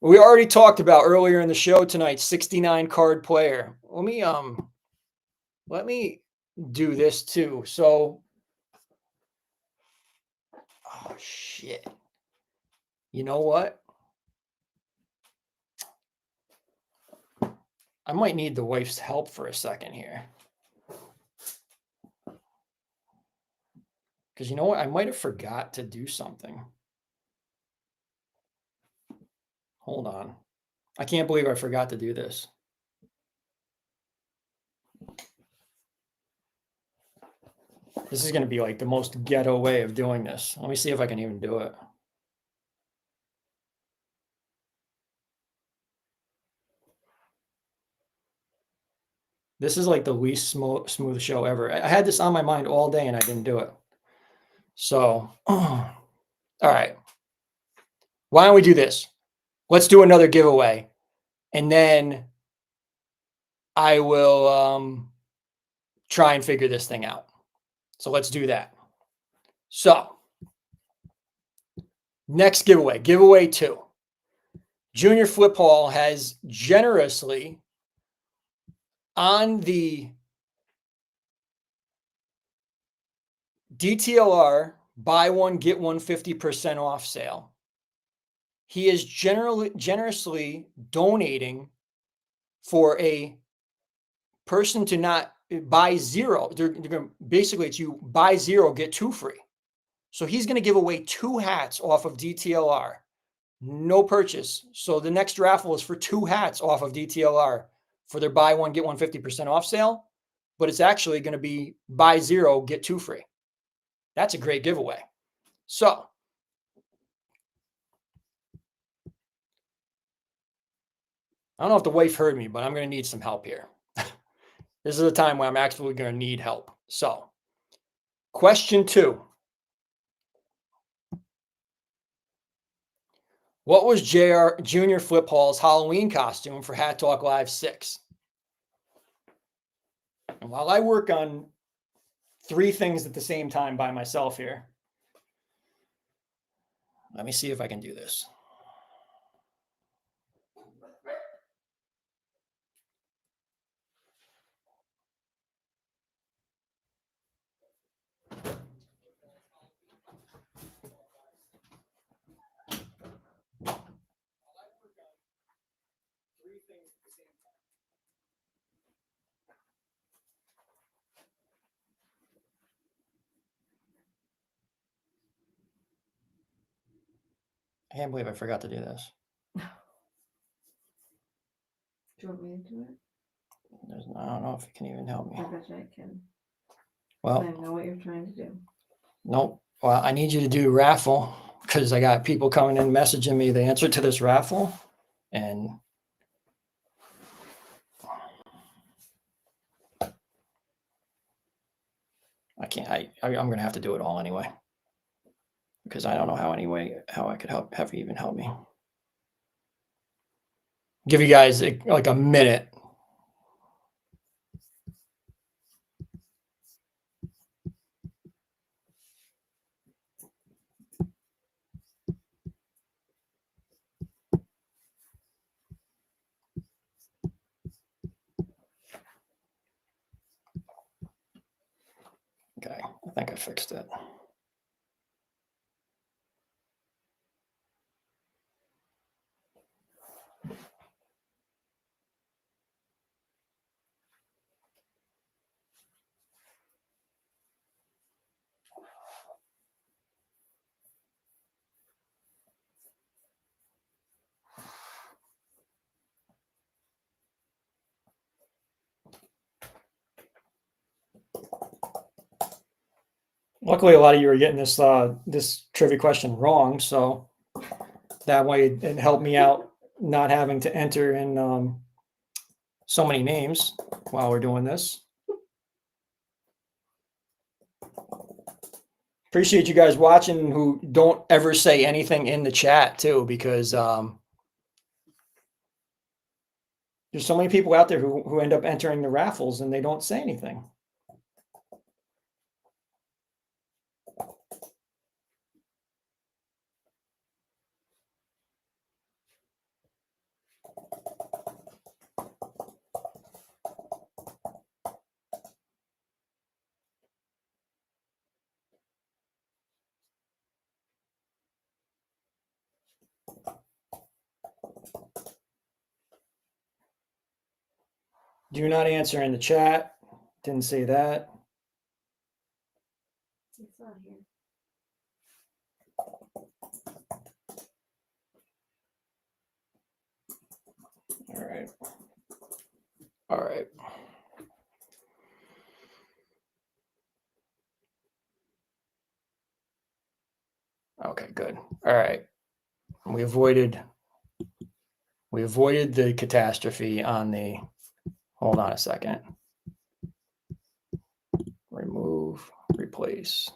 Speaker 1: We already talked about earlier in the show tonight, 69 card player. Let me do this too. So, oh shit. You know what? I might need the wife's help for a second here. Because you know what? I might have forgot to do something. Hold on. I can't believe I forgot to do this. This is going to be like the most ghetto way of doing this. Let me see if I can even do it. This is like the least smooth show ever. I had this on my mind all day and I didn't do it. So, all right. Why don't we do this? Let's do another giveaway. And then I will try and figure this thing out. So let's do that. So, next giveaway, giveaway 2. Junior Flip Hall has generously on the DTLR buy one, get one 50% off sale. He is generously donating for a person to not buy 0. They're going to basically, it's you buy 0, get 2 free. So he's going to give away 2 hats off of DTLR. No purchase. So the next raffle is for 2 hats off of DTLR for their buy one, get one 50% off sale. But it's actually going to be buy 0, get 2 free. That's a great giveaway. So I don't know if the wife heard me, but I'm going to need some help here. This is a time where I'm actually going to need help. So question 2. What was Junior Flip Hall's Halloween costume for Hat Talk Live 6? And while I work on 3 things at the same time by myself here, let me see if I can do this. I can't believe I forgot to do this.
Speaker 2: Do you want me to do it?
Speaker 1: I don't know if you can even help me.
Speaker 2: I bet you I can.
Speaker 1: Well,
Speaker 2: I know what you're trying to do.
Speaker 1: nope. Well, I need you to do raffle because I got people coming in messaging me the answer to this raffle. And I can't, I'm going to have to do it all anyway. Because I don't know how I could have you even help me. Give you guys like a minute. Okay, I think I fixed it. Luckily, a lot of you are getting this trivia question wrong, so that way it helped me out not having to enter in so many names while we're doing this. Appreciate you guys watching who don't ever say anything in the chat too, because there's so many people out there who end up entering the raffles and they don't say anything. Do not answer in the chat. Didn't say that.
Speaker 2: It's not here.
Speaker 1: All right. All right. Okay, good. All right. We avoided the catastrophe on the, hold on a second. Remove, replace,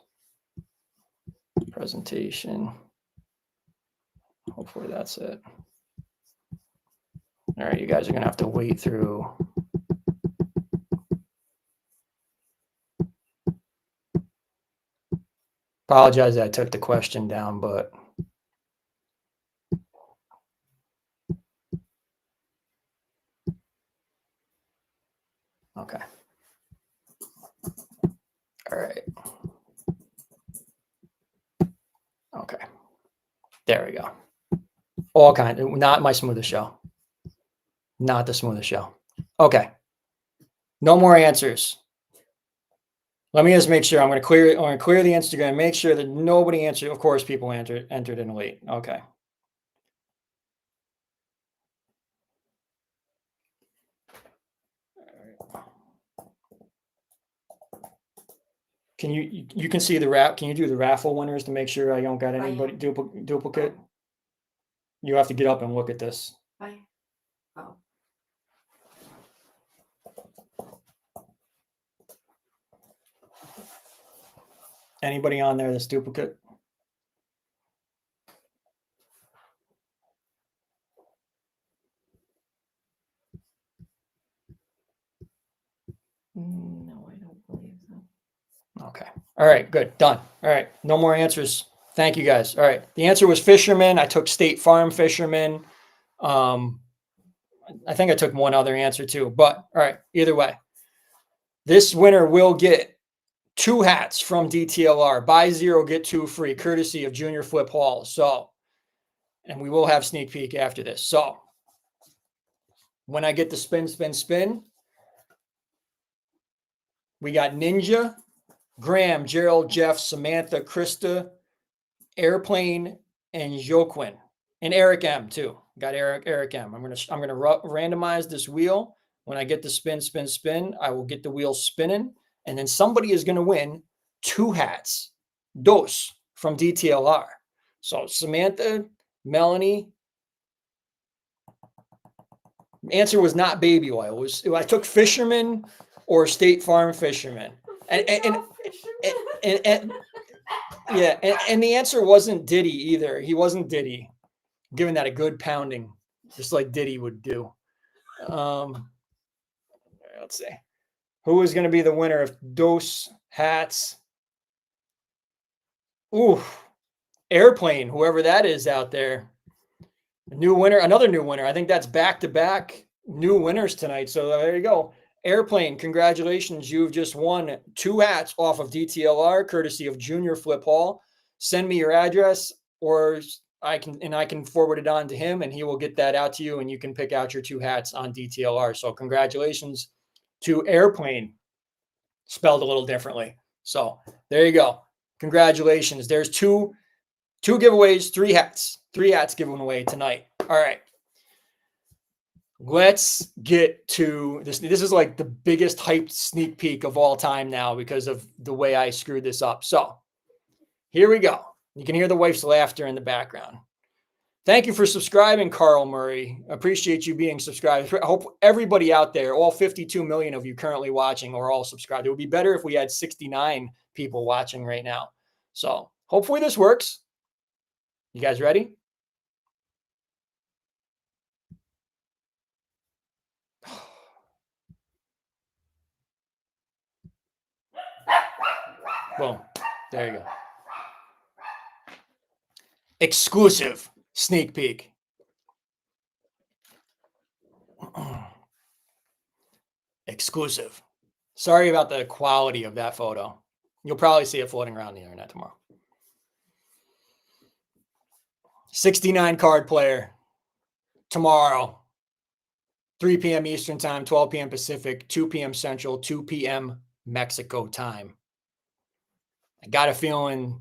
Speaker 1: presentation. Hopefully that's it. All right, you guys are going to have to wait through. Apologize that I took the question down, but okay. All right. Okay. There we go. All kind of, not my smoothest show. Not the smoothest show. Okay. No more answers. Let me just make sure. I'm going to clear the Instagram. Make sure that nobody answered. Of course, people entered in late. Okay. Can you can see the Can you do the raffle winners to make sure I don't got anybody duplicate? You have to get up and look at this.
Speaker 2: Oh.
Speaker 1: Anybody on there that's duplicate?
Speaker 2: No, I don't believe so.
Speaker 1: Okay. All right, good. Done. All right. No more answers. Thank you guys. All right. The answer was fisherman. I took State Farm fisherman. I think I took one other answer too, but all right. Either way, this winner will get 2 hats from DTLR. Buy 0, get 2 free, courtesy of Junior Flip Hall. So, and we will have sneak peek after this. So, when I get the spin, we got Ninja, Graham, Gerald, Jeff, Samantha, Krista, Airplane, and Joaquin, and Eric M too. Got Eric M. I'm gonna randomize this wheel. When I get the spin, I will get the wheel spinning, and then somebody is gonna win 2 hats, dos from DTLR. So Samantha, Melanie. Answer was not baby oil. I took fisherman or State Farm fisherman, and yeah, and the answer wasn't Diddy either. He wasn't Diddy, giving that a good pounding, just like Diddy would do. Let's see. Who is going to be the winner of those hats? Ooh, Airplane, whoever that is out there. New winner, another new winner. I think that's back-to-back new winners tonight. So there you go. Airplane, congratulations. You've just won 2 hats off of DTLR, courtesy of Junior Flip Hall. Send me your address, or I can forward it on to him, and he will get that out to you, and you can pick out your 2 hats on DTLR. So congratulations to Airplane, spelled a little differently. So there you go. Congratulations. There's two giveaways, 3 hats. 3 hats given away tonight. All right. Let's get to this. This is like the biggest hyped sneak peek of all time now because of the way I screwed this up. So here we go. You can hear the wife's laughter in the background. Thank you for subscribing, Carl Murray. Appreciate you being subscribed. I hope everybody out there, all 52 million of you currently watching, are all subscribed. It would be better if we had 69 people watching right now. So hopefully this works. You guys ready? Boom. There you go. Exclusive sneak peek. Exclusive. Sorry about the quality of that photo. You'll probably see it floating around the internet tomorrow. 69 card player tomorrow, 3 p.m. Eastern time, 12 p.m. Pacific, 2 p.m. Central, 2 p.m. Mexico time. I got a feeling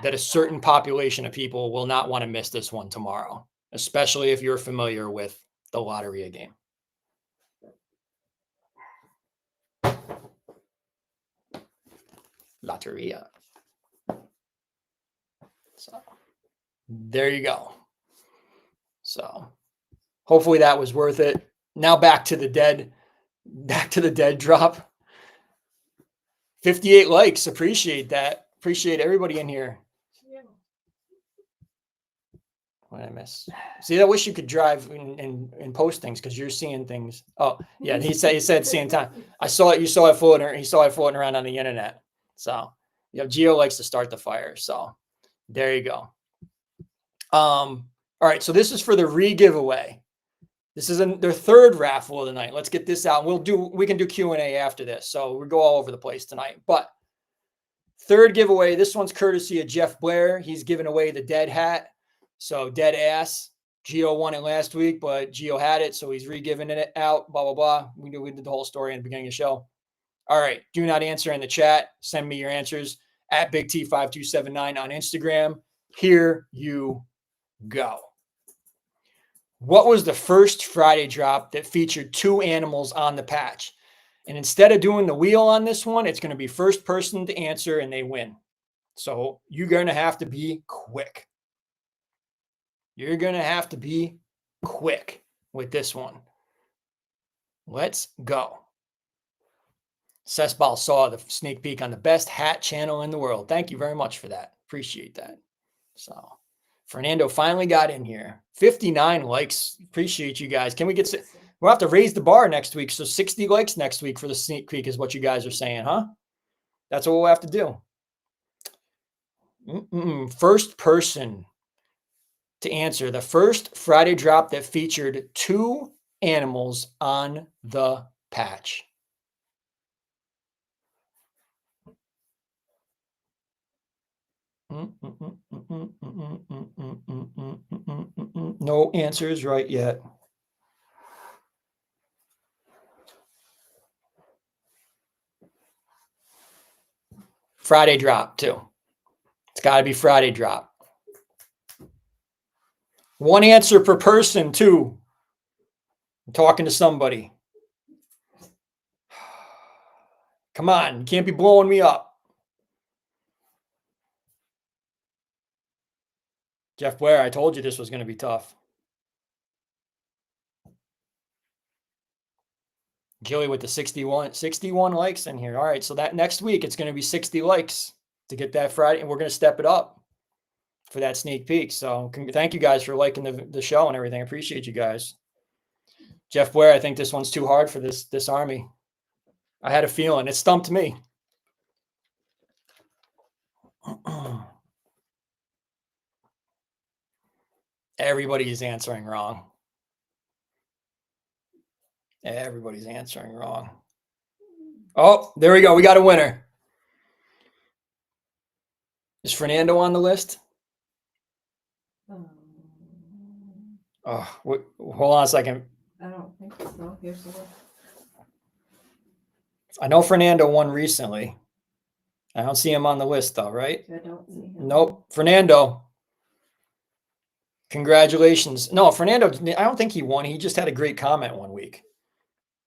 Speaker 1: that a certain population of people will not want to miss this one tomorrow, especially if you're familiar with the Lotteria game. Lotteria. So there you go. So hopefully that was worth it. Now back to the dead drop. 58 likes. Appreciate that. Appreciate everybody in here. What did I miss? See, I wish you could drive and post things because you're seeing things. Oh, yeah. He said same time. I saw it. You saw it floating. He saw it floating around on the internet. So, Gio likes to start the fire. So there you go. All right. So this is for the re-giveaway. This is their third raffle of the night. Let's get this out. We can do Q&A after this. So we go all over the place tonight. But third giveaway. This one's courtesy of Jeff Blair. He's giving away the dead hat. So dead ass. Gio won it last week, but Gio had it, so he's re-giving it out. Blah blah blah. We did the whole story in the beginning of the show. All right. Do not answer in the chat. Send me your answers at Big T5279 on Instagram. Here you go. What was the first Friday drop that featured 2 animals on the patch? And instead of doing the wheel on this one, it's going to be first person to answer and they win. So you're going to have to be quick. You're going to have to be quick with this one. Let's go. Cessball saw the sneak peek on the best hat channel in the world. Thank you very much for that. Appreciate that. So Fernando finally got in here. 59 likes. Appreciate you guys. Can we get... We'll have to raise the bar next week. So 60 likes next week for the sneak peek is what you guys are saying, huh? That's what we'll have to do. First person to answer the first Friday drop that featured 2 animals on the patch. No answers right yet. Friday drop too. It's got to be Friday drop. 1 answer per person too. I'm talking to somebody. Come on, you can't be blowing me up. Jeff Blair, I told you this was going to be tough. Gilly with the 61 likes in here. All right, so that next week it's going to be 60 likes to get that Friday, and we're going to step it up for that sneak peek. So thank you guys for liking the show and everything. I appreciate you guys. Jeff Blair, I think this one's too hard for this army. I had a feeling. It stumped me. Everybody is answering wrong. Everybody's answering wrong. Oh, there we go. We got a winner. Is Fernando on the list? Oh, hold on a second.
Speaker 2: I don't think so. Here's the list.
Speaker 1: I know Fernando won recently. I don't see him on the list though, right?
Speaker 2: I don't see him.
Speaker 1: Nope. Fernando. Congratulations. No, Fernando, I don't think he won. He just had a great comment one week.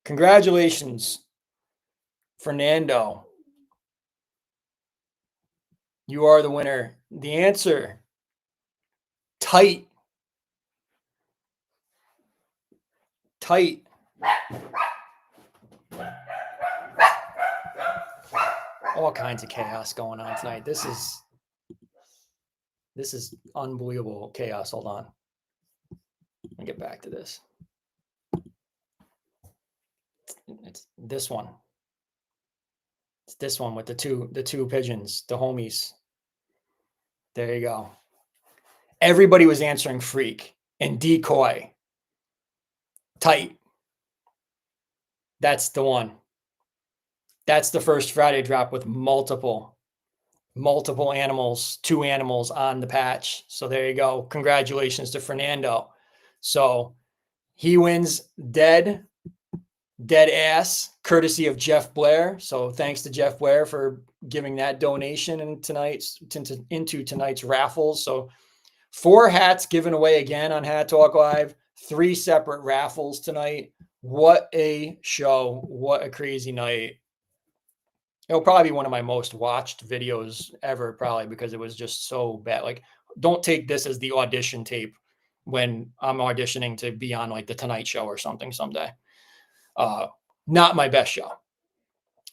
Speaker 1: Congratulations, Fernando. You are the winner. The answer, tight. Tight. All kinds of chaos going on tonight. This is unbelievable chaos. Hold on. Let me get back to this. It's this one. It's this one with the two pigeons, the homies. There you go. Everybody was answering freak and decoy. Tight. That's the one. That's the first Friday drop with multiple animals, 2 animals on the patch. So there you go. Congratulations to Fernando. So he wins dead ass, courtesy of Jeff Blair. So thanks to Jeff Blair for giving that donation into tonight's raffles. So 4 hats given away again on Hat Talk Live, 3 separate raffles tonight. What a show. What a crazy night. It'll probably be one of my most watched videos ever, probably because it was just so bad. Like, don't take this as the audition tape when I'm auditioning to be on like the Tonight Show or something someday. Uh, Not my best show.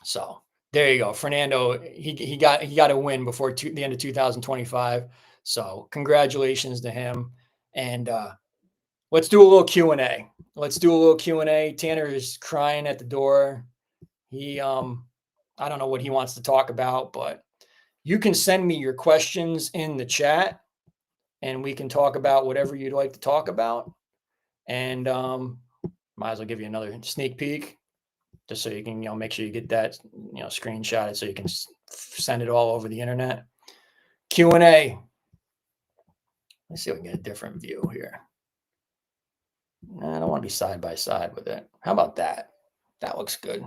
Speaker 1: So there you go. Fernando, he got a win before the end of 2025. So congratulations to him. And let's do a little Q&A. Let's do a little Q&A. Tanner is crying at the door. He I don't know what he wants to talk about, but you can send me your questions in the chat and we can talk about whatever you'd like to talk about. And might as well give you another sneak peek just so you can, make sure you get that, screenshot it so you can send it all over the internet. Q&A. Let's see if we can get a different view here. I don't want to be side by side with it. How about that? That looks good.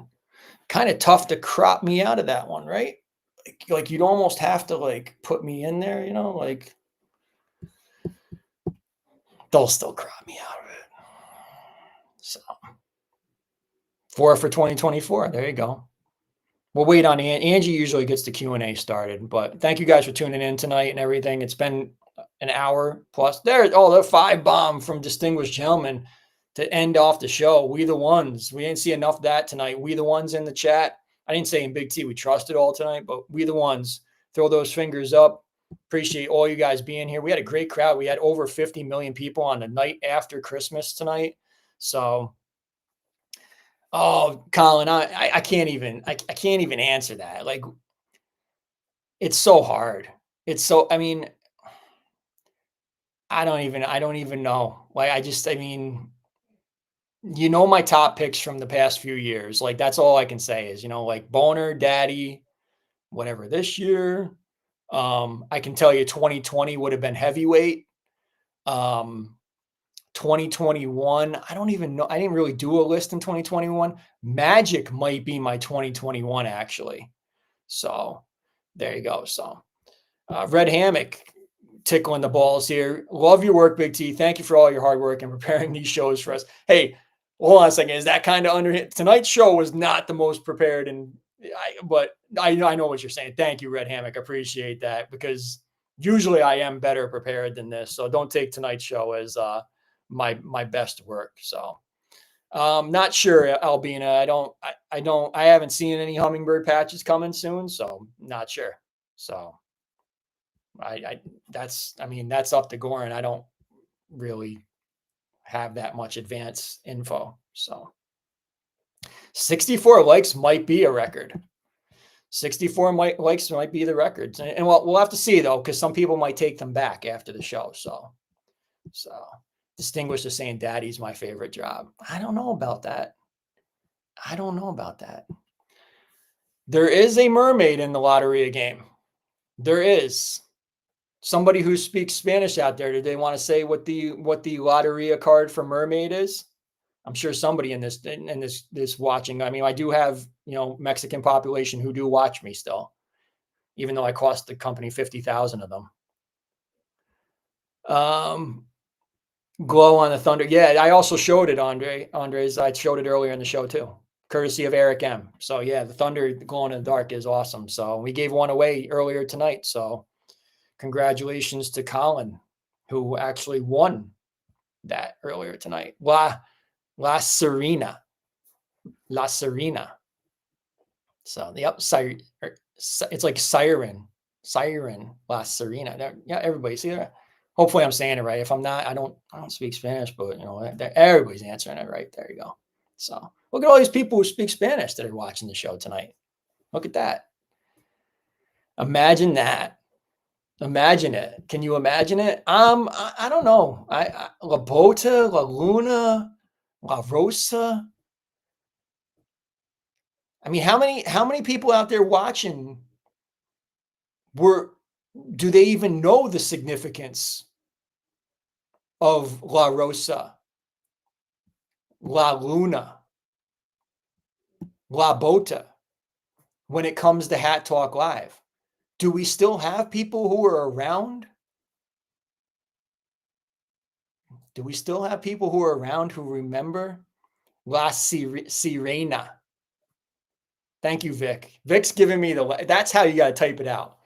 Speaker 1: Kind of tough to crop me out of that one, right? Like you'd almost have to like put me in there, like they'll still crop me out of it. So 4 for 2024. There you go. We'll wait on Angie. Usually gets the Q&A started, but thank you guys for tuning in tonight and everything. It's been an hour plus. The 5 bomb from Distinguished Gentlemen to end off the show. We the ones. We didn't see enough of that tonight. We the ones in the chat. I didn't say in Big T we trusted all tonight, but we the ones. Throw those fingers up. Appreciate all you guys being here. We had a great crowd. We had over 50 million people on the night after Christmas tonight. So, oh, Colin, I can't even answer that. Like, it's so hard. I mean, I don't even know. Like, my top picks from the past few years. Like, that's all I can say is, like Boner, Daddy, whatever this year. I can tell you 2020 would have been heavyweight. 2021, I don't even know. I didn't really do a list in 2021. Magic might be my 2021 actually. So there you go. So Red Hammock tickling the balls here. Love your work, Big T. Thank you for all your hard work and preparing these shows for us. Hey, hold on a second. Is that kind of under tonight's show was not the most prepared, but I know what you're saying. Thank you, Red Hammock. I appreciate that because usually I am better prepared than this. So don't take tonight's show as my best work. So not sure, Albina. I haven't seen any hummingbird patches coming soon, so not sure. So that's up to Goorin. I don't really have that much advanced info. So 64 likes might be a record. 64 likes might be the record. And we'll have to see though, because some people might take them back after the show. So Distinguished is saying Daddy's my favorite job. I don't know about that. There is a mermaid in the Lotteria game. There is. Somebody who speaks Spanish out there, do they want to say what the Lotteria card for mermaid is? I'm sure somebody in this watching. I mean, I do have, Mexican population who do watch me still, even though I cost the company 50,000 of them. Glow on the Thunder. Yeah, I also showed it, Andres. I showed it earlier in the show too, courtesy of Eric M. So yeah, the Thunder glowing in the dark is awesome. So we gave one away earlier tonight. So congratulations to Colin, who actually won that earlier tonight. La Serena. So yep, it's like Siren La Serena. Yeah, everybody see that. Hopefully I'm saying it right. If I'm not, I don't speak Spanish, but everybody's answering it right. There you go. So look at all these people who speak Spanish that are watching the show tonight. Look at that. Imagine that. Imagine it. Can you imagine it? I don't know. La Bota, La Luna, La Rosa. I mean, how many people out there watching do they even know the significance of La Rosa, La Luna, La Bota when it comes to Hat Talk Live? Do we still have people who are around? Do we still have people who are around who remember La Sirena? Thank you, Vic. Vic's giving me that's how you got to type it out.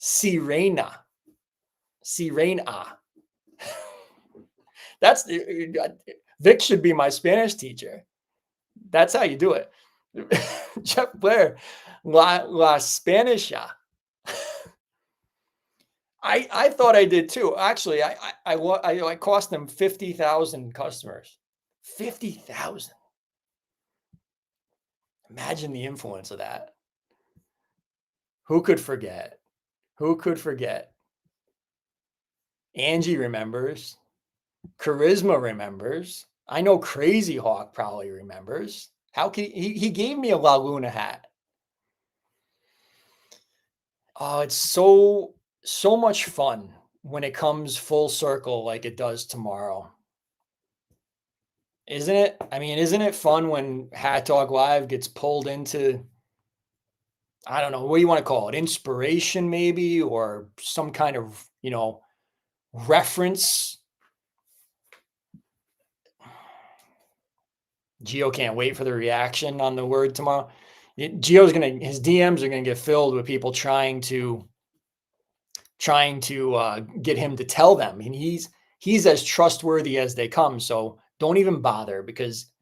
Speaker 1: Sirena. Sirena. That's Vic should be my Spanish teacher. That's how you do it. Jeff Blair, la Spanisha. I thought I did too. Actually, I cost them 50,000 customers. 50,000. Imagine the influence of that. Who could forget? Who could forget? Angie remembers. Charisma remembers. I know Crazy Hawk probably remembers. How can he gave me a La Luna hat? Oh, it's so much fun when it comes full circle like it does tomorrow. Isn't it? I mean, isn't it fun when Hat Talk Live gets pulled into, I don't know, what do you want to call it? Inspiration maybe, or some kind of, reference. Gio can't wait for the reaction on the word tomorrow. His DMs are gonna get filled with people trying to get him to tell them, and he's as trustworthy as they come. So don't even bother, because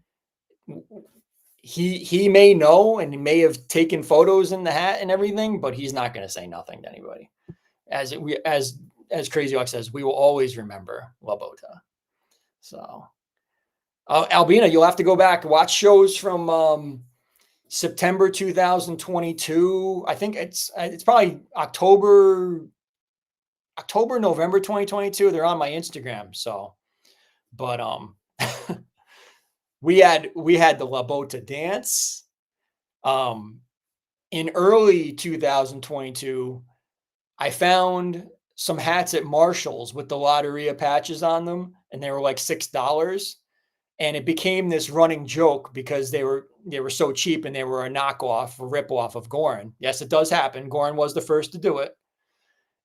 Speaker 1: he may know and he may have taken photos in the hat and everything, but he's not going to say nothing to anybody. As Crazy Hawk says, we will always remember La Bota. So, Albina, you'll have to go back, watch shows from September 2022. I think it's probably October, November 2022. They're on my Instagram. So, but we had the La Bota dance. In early 2022, I found some hats at Marshall's with the Lotteria patches on them, and they were like $6. And it became this running joke because they were so cheap, and they were a knockoff, a ripoff of Goorin. Yes, it does happen. Goorin was the first to do it.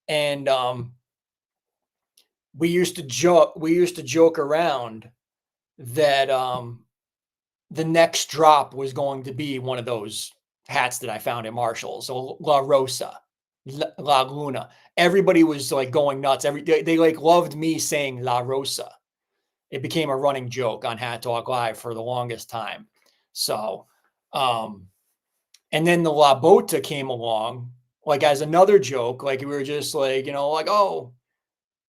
Speaker 1: And we used to joke around that the next drop was going to be one of those hats that I found at Marshall's. So La Rosa, La Luna. Everybody was like going nuts. They like loved me saying La Rosa. It became a running joke on Hat Talk Live for the longest time. So, and then the La Bota came along, like as another joke. Like we were just like, oh,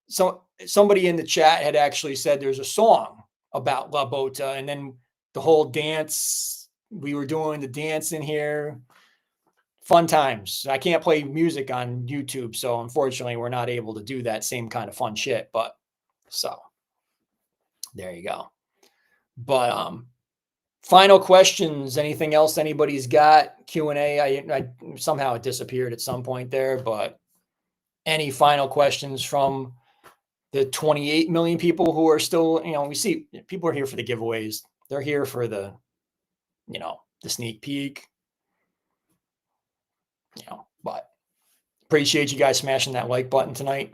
Speaker 1: so somebody in the chat had actually said there's a song about La Bota, and then the whole dance, we were doing the dance in here. Fun times. I can't play music on YouTube, so unfortunately we're not able to do that same kind of fun shit. But so there you go. But final questions. Anything else anybody's got? Q&A. I somehow it disappeared at some point there, but any final questions from the 28 million people who are still, we see people are here for the giveaways. They're here for the, the sneak peek. But appreciate you guys smashing that like button tonight.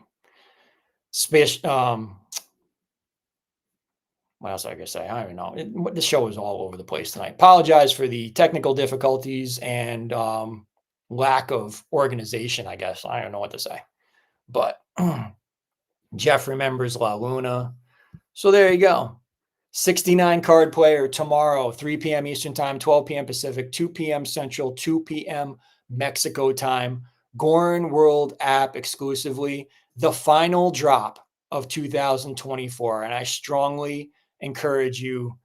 Speaker 1: What else I gotta say? I don't even know. The show is all over the place tonight. Apologize for the technical difficulties and lack of organization, I guess. I don't know what to say. But Jeff remembers La Luna. So there you go. 69 card player tomorrow, 3 p.m. Eastern time, 12 p.m. Pacific, 2 p.m. Central, 2 p.m. Mexico time. Goorin World app exclusively. The final drop of 2024. And I strongly encourage you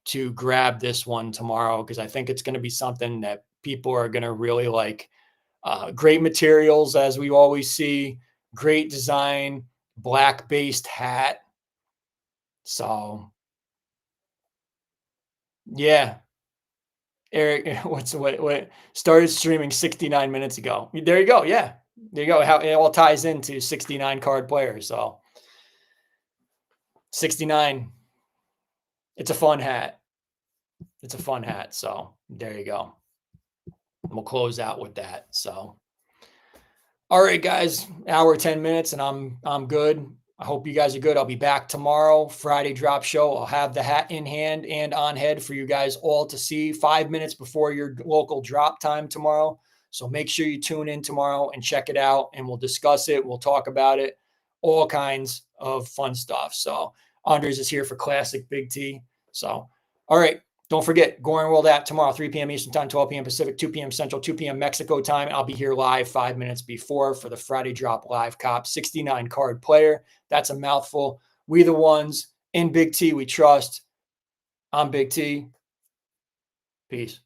Speaker 1: to grab this one tomorrow, because I think it's going to be something that people are going to really like. Great materials, as we always see. Great design. Black-based hat. So, yeah. Eric, what started streaming 69 minutes ago. There you go. Yeah. There you go. How it all ties into 69 card players. So 69. It's a fun hat. It's a fun hat. So there you go. We'll close out with that. So, all right, guys, hour, 10 minutes, and I'm good. I hope you guys are good. I'll be back tomorrow, Friday drop show. I'll have the hat in hand and on head for you guys all to see 5 minutes before your local drop time tomorrow. So make sure you tune in tomorrow and check it out, and we'll discuss it. We'll talk about it, all kinds of fun stuff. So Andres is here for Classic Big T. So, all right. Don't forget, Goorin World app tomorrow, 3 p.m. Eastern time, 12 p.m. Pacific, 2 p.m. Central, 2 p.m. Mexico time. I'll be here live 5 minutes before for the Friday drop live cop. 69 card player. That's a mouthful. We the ones in Big T we trust. I'm Big T. Peace.